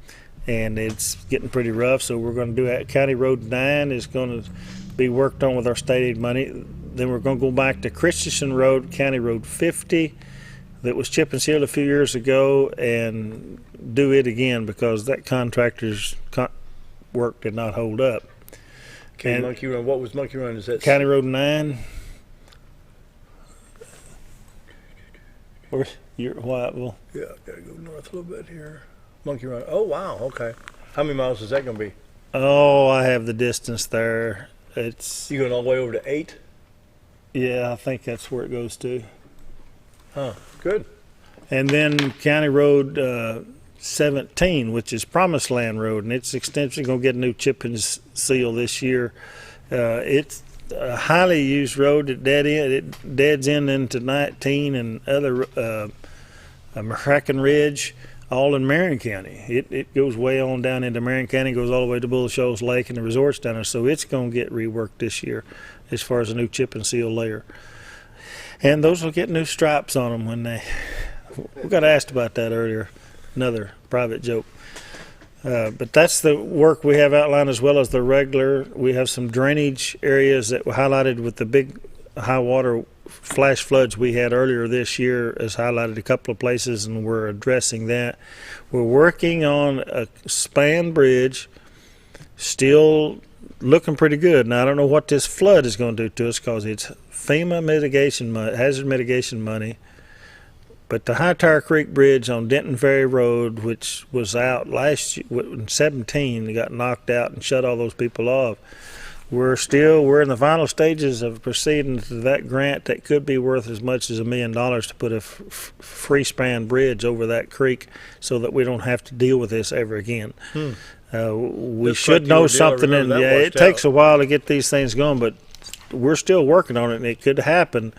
and it's getting pretty rough, so we're going to do that. County Road 9 is going to be worked on with our state aid money. Then we're going to go back to Christensen Road, County Road 50, that was chip and sealed a few years ago, and do it again because that contractor's work did not hold up.
Okay, Monkey Run. What was Monkey Run? Is that
County Road 9? Or Whiteville?
Yeah, gotta go north a little bit here. Monkey Run. Oh wow. Okay. How many miles is that going to be?
Oh, I have the distance there. It's
you going all the way over to 8?
Yeah, I think that's where it goes to.
Good.
And then County Road 17, which is Promised Land Road, and it's extension going to get a new chip and seal this year. It's a highly used road. It deads in into 19 and other McCracken Ridge, all in Marion County. It goes way on down into Marion County, goes all the way to Bull Shoals Lake and the resorts down there. So it's going to get reworked this year as far as a new chip and seal layer. And those will get new stripes on them when they. We got asked about that earlier. Another private joke. But that's the work we have outlined as well as the regular. We have some drainage areas that were highlighted with the big high water flash floods we had earlier this year, as highlighted a couple of places, and we're addressing that. We're working on a span bridge, still looking pretty good. Now, I don't know what this flood is going to do to us because it's FEMA mitigation money, hazard mitigation money. But the High Tire Creek Bridge on Denton Ferry Road, which was out last year, in 17, got knocked out and shut all those people off. We're in the final stages of proceeding to that grant that could be worth as much as $1 million to put a free span bridge over that creek so that we don't have to deal with this ever again. We should know something, and it takes a while to get these things going, but we're still working on it, and it could happen.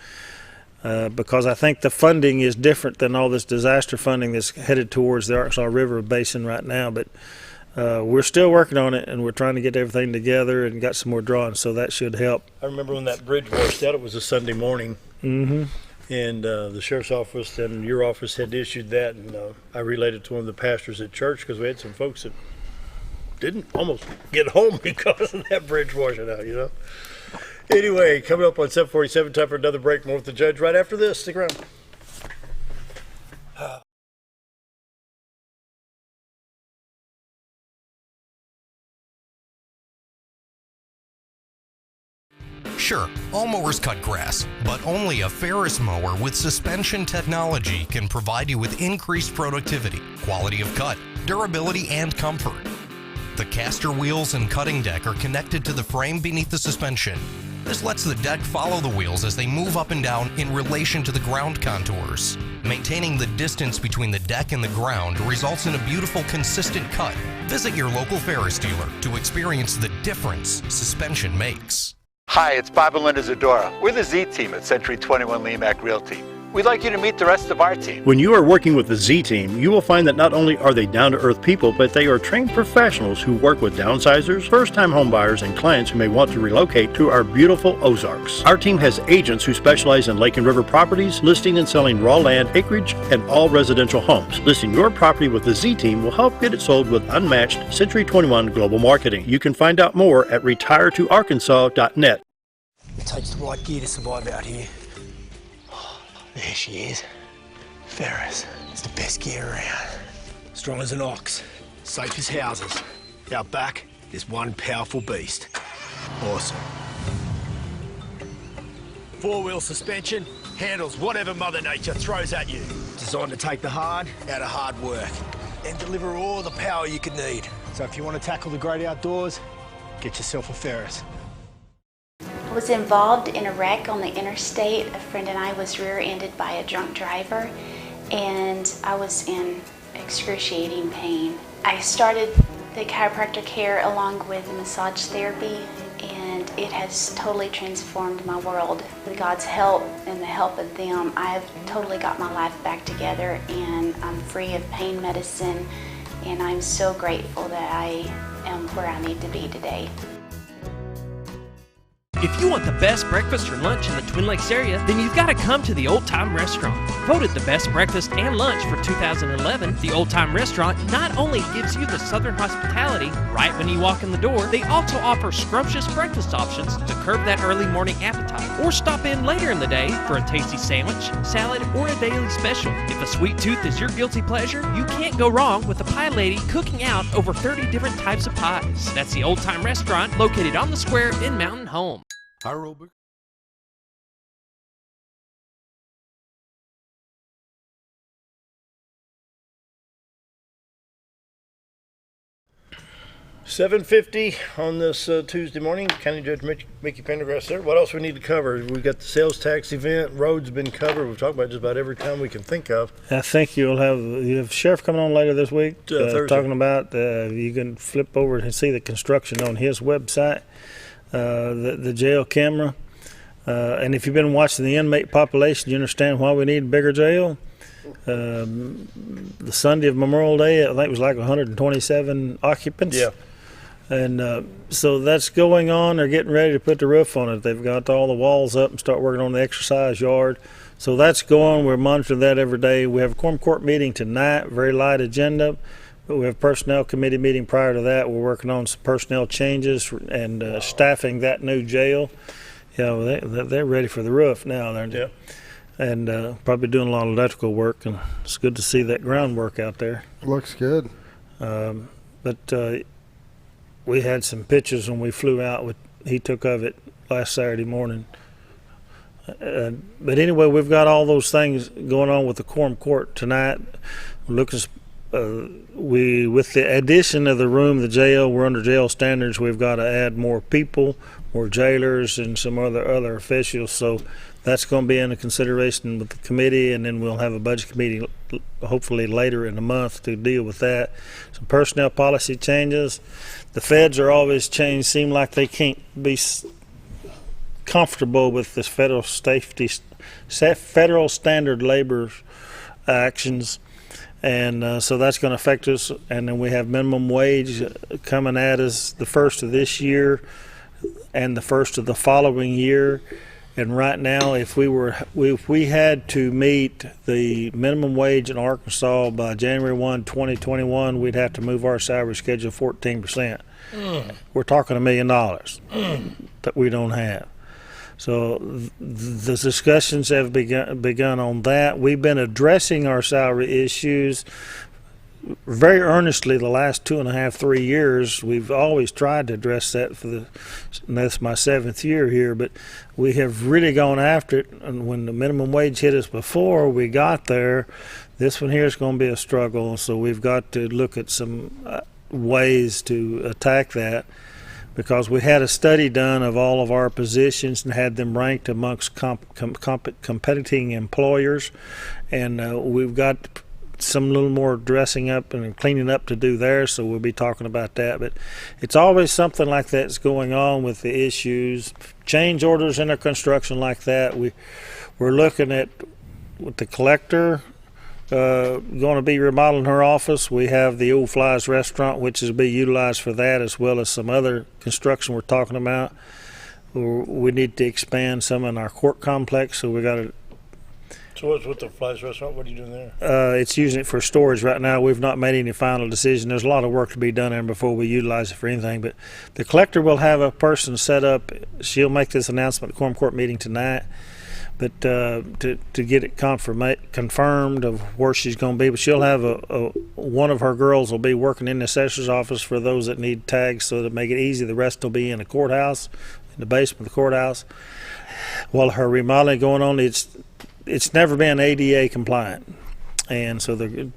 Because I think the funding is different than all this disaster funding that's headed towards the Arkansas River Basin right now. But we're still working on it, and we're trying to get everything together and got some more drawings, so that should help.
I remember when that bridge washed out, it was a Sunday morning.
Mm-hmm.
And the sheriff's office and your office had issued that, and I relayed it to one of the pastors at church because we had some folks that didn't almost get home because of that bridge washing out, you know. Anyway, coming up on 747, time for another break. More with the judge right after this. Stick around.
Sure, all mowers cut grass, but only a Ferris mower with suspension technology can provide you with increased productivity, quality of cut, durability, and comfort. The caster wheels and cutting deck are connected to the frame beneath the suspension. This lets the deck follow the wheels as they move up and down in relation to the ground contours. Maintaining the distance between the deck and the ground results in a beautiful, consistent cut. Visit your local Ferris dealer to experience the difference suspension makes.
Hi, it's Bob and Linda Zadora. We're the Z team at Century 21 Lemac Realty. We'd like you to meet the rest of our team.
When you are working with the Z team, you will find that not only are they down-to-earth people, but they are trained professionals who work with downsizers, first-time homebuyers, and clients who may want to relocate to our beautiful Ozarks. Our team has agents who specialize in lake and river properties, listing and selling raw land, acreage, and all residential homes. Listing your property with the Z team will help get it sold with unmatched Century 21 global marketing. You can find out more at retiretoarkansas.net.
It takes the right gear to survive out here. There she is. Ferris. It's the best gear around. Strong as an ox. Safe as houses. Out back, there's one powerful beast. Awesome. Four-wheel suspension. Handles whatever Mother Nature throws at you. Designed to take the hard out of hard work. And deliver all the power you could need. So if you want to tackle the great outdoors, get yourself a Ferris.
I was involved in a wreck on the interstate. A friend and I was rear-ended by a drunk driver, and I was in excruciating pain. I started the chiropractor care along with the massage therapy, and it has totally transformed my world. With God's help and the help of them, I have totally got my life back together, and I'm free of pain medicine, and I'm so grateful that I am where I need to be today.
If you want the best breakfast or lunch in the Twin Lakes area, then you've got to come to the Old Time Restaurant. Voted the best breakfast and lunch for 2011, the Old Time Restaurant not only gives you the Southern hospitality right when you walk in the door, they also offer scrumptious breakfast options to curb that early morning appetite. Or stop in later in the day for a tasty sandwich, salad, or a daily special. If a sweet tooth is your guilty pleasure, you can't go wrong with the Pie Lady cooking out over 30 different types of pies. That's the Old Time Restaurant located on the square in Mountain Home.
Aerobic.
7:50 on this Tuesday morning. County Judge Mickey Pendergrass there. What else we need to cover? We got the sales tax event. Roads been covered. We've talked about just about every time we can think of.
I think you have Sheriff coming on later this week.
Thursday.
Talking about you can flip over and see the construction on his website, the jail camera. And if you've been watching the inmate population, you understand why we need a bigger jail. The Sunday of Memorial Day, I think it was like 127 occupants.
Yeah.
And so that's going on. They're getting ready to put the roof on it. They've got all the walls up and start working on the exercise yard. So that's going. We're monitoring that every day. We have a quorum court meeting tonight, very light agenda. But we have a personnel committee meeting prior to that. We're working on some personnel changes and staffing that new jail. They're ready for the roof now.
Yeah.
And probably doing a lot of electrical work. And it's good to see that groundwork out there.
Looks good.
But we had some pictures when we flew out. He took of it last Saturday morning. But anyway, we've got all those things going on with the quorum court tonight. We're looking. With the addition of the room, the jail, we're under jail standards. We've got to add more people, more jailers, and some other officials. So that's going to be under consideration with the committee, and then we'll have a budget committee hopefully later in the month to deal with that. Some personnel policy changes. The feds are always changed. Seem like they can't be comfortable with this federal standard labor actions. And so that's going to affect us. And then we have minimum wage coming at us the first of this year and the first of the following year. And right now, if we had to meet the minimum wage in Arkansas by January 1, 2021, we'd have to move our salary schedule 14%. We're talking $1 million that we don't have. So the discussions have begun on that. We've been addressing our salary issues very earnestly the last 2.5-3 years. We've always tried to address that and that's my 7th year here, but we have really gone after it. And when the minimum wage hit us before we got there, this one here is going to be a struggle. So we've got to look at some ways to attack that, because we had a study done of all of our positions and had them ranked amongst competing employers, and we've got some little more dressing up and cleaning up to do there, so we'll be talking about that. But it's always something like that's going on with the issues. Change orders in a construction like that. We're looking at with the collector going to be remodeling her office. We have the Old Flies restaurant, which is be utilized for that, as well as some other construction we're talking about. We need to expand some in our court complex, so we got to.
So what's with the Flies restaurant? What are you doing there?
It's using it for storage right now. We've not made any final decision. There's a lot of work to be done there before we utilize it for anything. But the collector will have a person set up. She'll make this announcement at the quorum court meeting tonight. But to get it confirmed of where she's going to be. But she'll have one of her girls will be working in the assessor's office for those that need tags, so to make it easy. The rest will be in the courthouse, in the basement of the courthouse. While her remodeling going on, it's never been ADA compliant, and so they're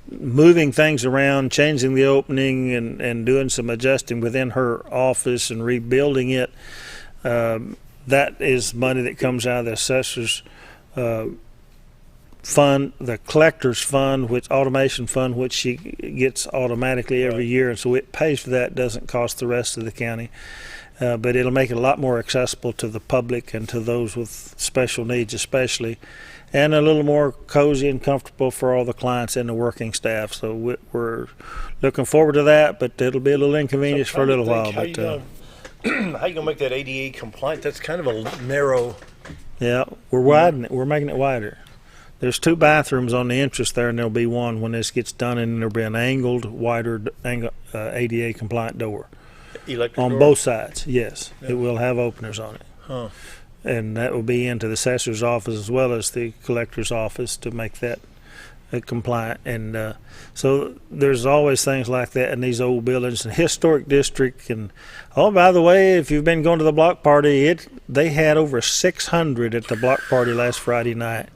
moving things around, changing the opening, and doing some adjusting within her office and rebuilding it. That is money that comes out of the assessor's fund, the collector's fund, which automation fund, which she gets automatically every year, and so it pays for that. Doesn't cost the rest of the county. But it'll make it a lot more accessible to the public and to those with special needs especially, and a little more cozy and comfortable for all the clients and the working staff. So we're looking forward to that, but it'll be a little inconvenience for a little while.
How you going to make that ADA compliant? That's kind of a narrow.
Yeah, we're widening it. We're making it wider. There's 2 bathrooms on the entrance there, and there'll be one when this gets done, and there'll be an angled, wider ADA compliant door.
Electric
on
door?
Both sides, yes.
Yeah.
It will have openers on it.
Huh.
And that will be into the assessor's office as well as the collector's office to make that compliant. And so there's always things like that in these old buildings. And historic district. And oh, by the way, if you've been going to the block party, they had over 600 at the block party last Friday night.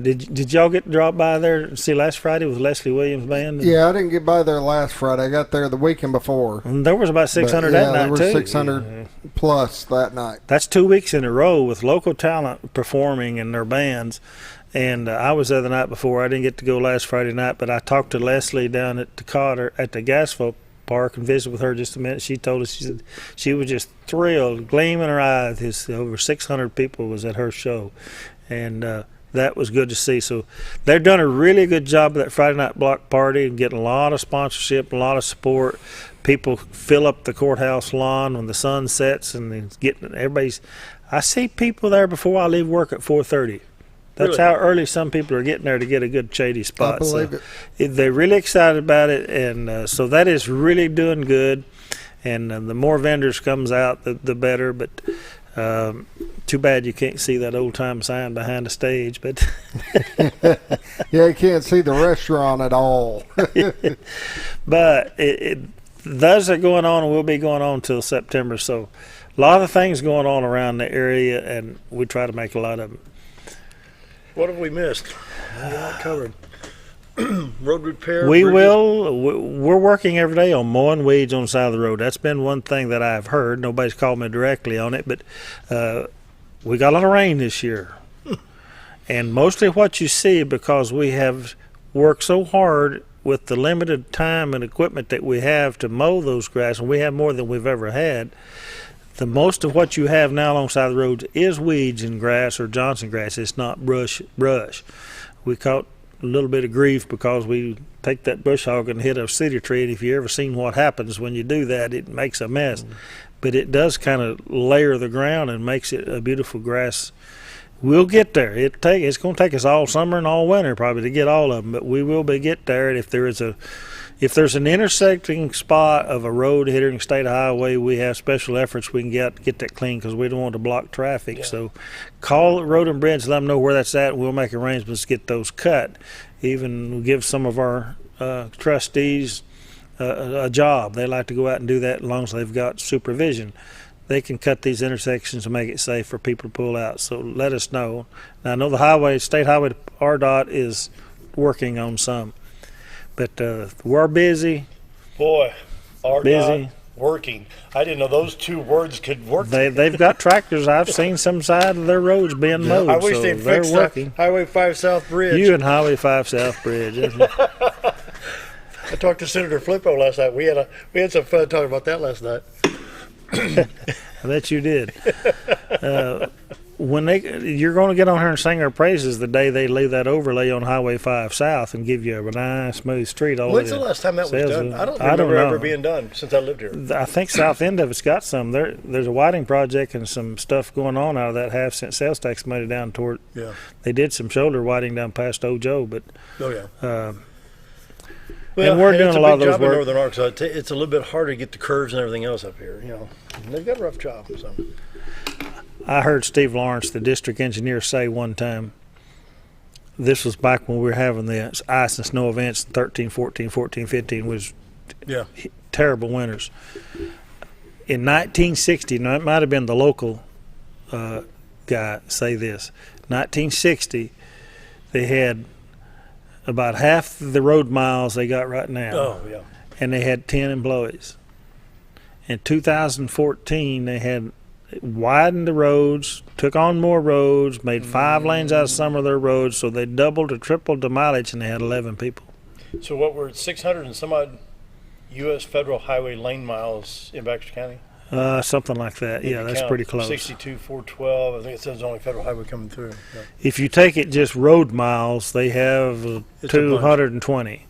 Did y'all get to drop by there and see last Friday with Leslie Williams Band?
Yeah, I didn't get by there last Friday. I got there the weekend before.
And there was about 600 that night,
there were
too.
600 plus that night.
That's 2 weeks in a row with local talent performing in their bands. And I was there the night before. I didn't get to go last Friday night, but I talked to Leslie down at the Cotter at the Gasville Park and visited with her just a minute. She told us she was just thrilled, gleam in her eyes. Over 600 people was at her show. And that was good to see. So they've done a really good job of that Friday night block party and getting a lot of sponsorship, a lot of support. People fill up the courthouse lawn when the sun sets, and getting everybody's. I see people there before I leave work at 4:30. That's
Really?
how early some people are getting there to get a good shady spot.
I believe it.
They're really excited about it, and so that is really doing good. And the more vendors comes out, the better. But too bad you can't see that old-time sign behind the stage. But
yeah, you can't see the restaurant at all.
But those are going on and will be going on until September. So a lot of things going on around the area, and we try to make a lot of them.
What have we missed? We got covered. Road repair.
We
bridges.
will. We're working every day on mowing weeds on the side of the road. That's been one thing that I've heard. Nobody's called me directly on it, but we got a lot of rain this year. And mostly what you see, because we have worked so hard with the limited time and equipment that we have to mow those grass, and we have more than we've ever had, the most of what you have now alongside the roads is weeds and grass or Johnson grass. It's not brush. We caught a little bit of grief because we take that bush hog and hit a cedar tree, and if you ever seen what happens when you do that, it makes a mess. But it does kind of layer the ground and makes it a beautiful grass. We'll get there. It's going to take us all summer and all winter probably to get all of them, but we will get there. And if there's an intersecting spot of a road hitting state highway, we have special efforts we can get that clean because we don't want to block traffic. Yeah. So call Road and Bridge, let them know where that's at, and we'll make arrangements to get those cut. Even give some of our trustees a job. They like to go out and do that as long as they've got supervision. They can cut these intersections and make it safe for people to pull out. So let us know. Now, I know the state highway, RDOT is working on some. But we're busy.
Boy, RDOT
busy.
Working. I didn't know those two words could work.
They've got tractors. I've seen some side of their roads being mowed.
I wish
so
they'd
they're
fix
working.
Highway 5 South Bridge.
You and Highway 5 South Bridge.
I talked to Senator Flippo last night. We had some fun talking about that last night.
I bet you did. You're going to get on here and sing our praises the day they leave that overlay on Highway 5 South and give you a nice smooth street.
When's the last time that was done? I don't remember ever being done since I lived here.
I think south end of it's got some. There's a widening project and some stuff going on out of that half-cent sales tax money down toward.
Yeah.
They did some shoulder widening down past Ojo, but.
Oh yeah.
Well, and we're doing a lot of those
job
work.
in Northern Arkansas. It's a little bit harder to get the curves and everything else up here. And they've got a rough job. So.
I heard Steve Lawrence, the district engineer, say one time, this was back when we were having the ice and snow events, 13, 14, 15 was terrible winters. In 1960, now it might have been the local guy say this, 1960, they had about half the road miles they got right now.
Oh, yeah.
And they had 10 employees. In 2014, they had widened the roads, took on more roads, made 5 lanes out of some of their roads, so they doubled or tripled the mileage, and they had 11 people.
So what were 600 and some odd U.S. federal highway lane miles in Baxter County?
Something like that. Yeah, that's pretty close.
62, 412. I think it says only federal highway coming through. Yeah.
If you take it just road miles, they have 220.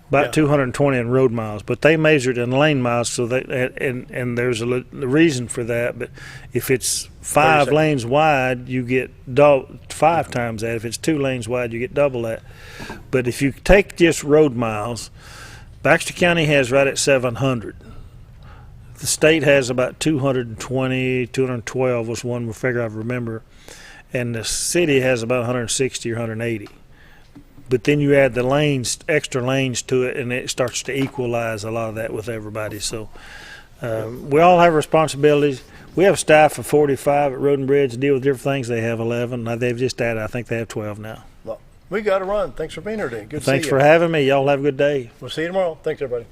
About 220 in road miles, but they measured in lane miles, so and there's the reason for that. But if it's 5 lanes wide, you get 5 times that. If it's 2 lanes wide, you get double that. But if you take just road miles, Baxter County has right at 700. The state has about 220, 212 was one figure I remember, and the city has about 160 or 180. But then you add the lanes, extra lanes to it, and it starts to equalize a lot of that with everybody. So we all have responsibilities. We have staff of 45 at Road and Bridge deal with different things. They have 11. Now they've just added, I think they have 12 now.
Well, We got to run. Thanks for being here today. Good to see you.
Thanks for having me. Y'all have a good day.
We'll see you tomorrow. Thanks, everybody.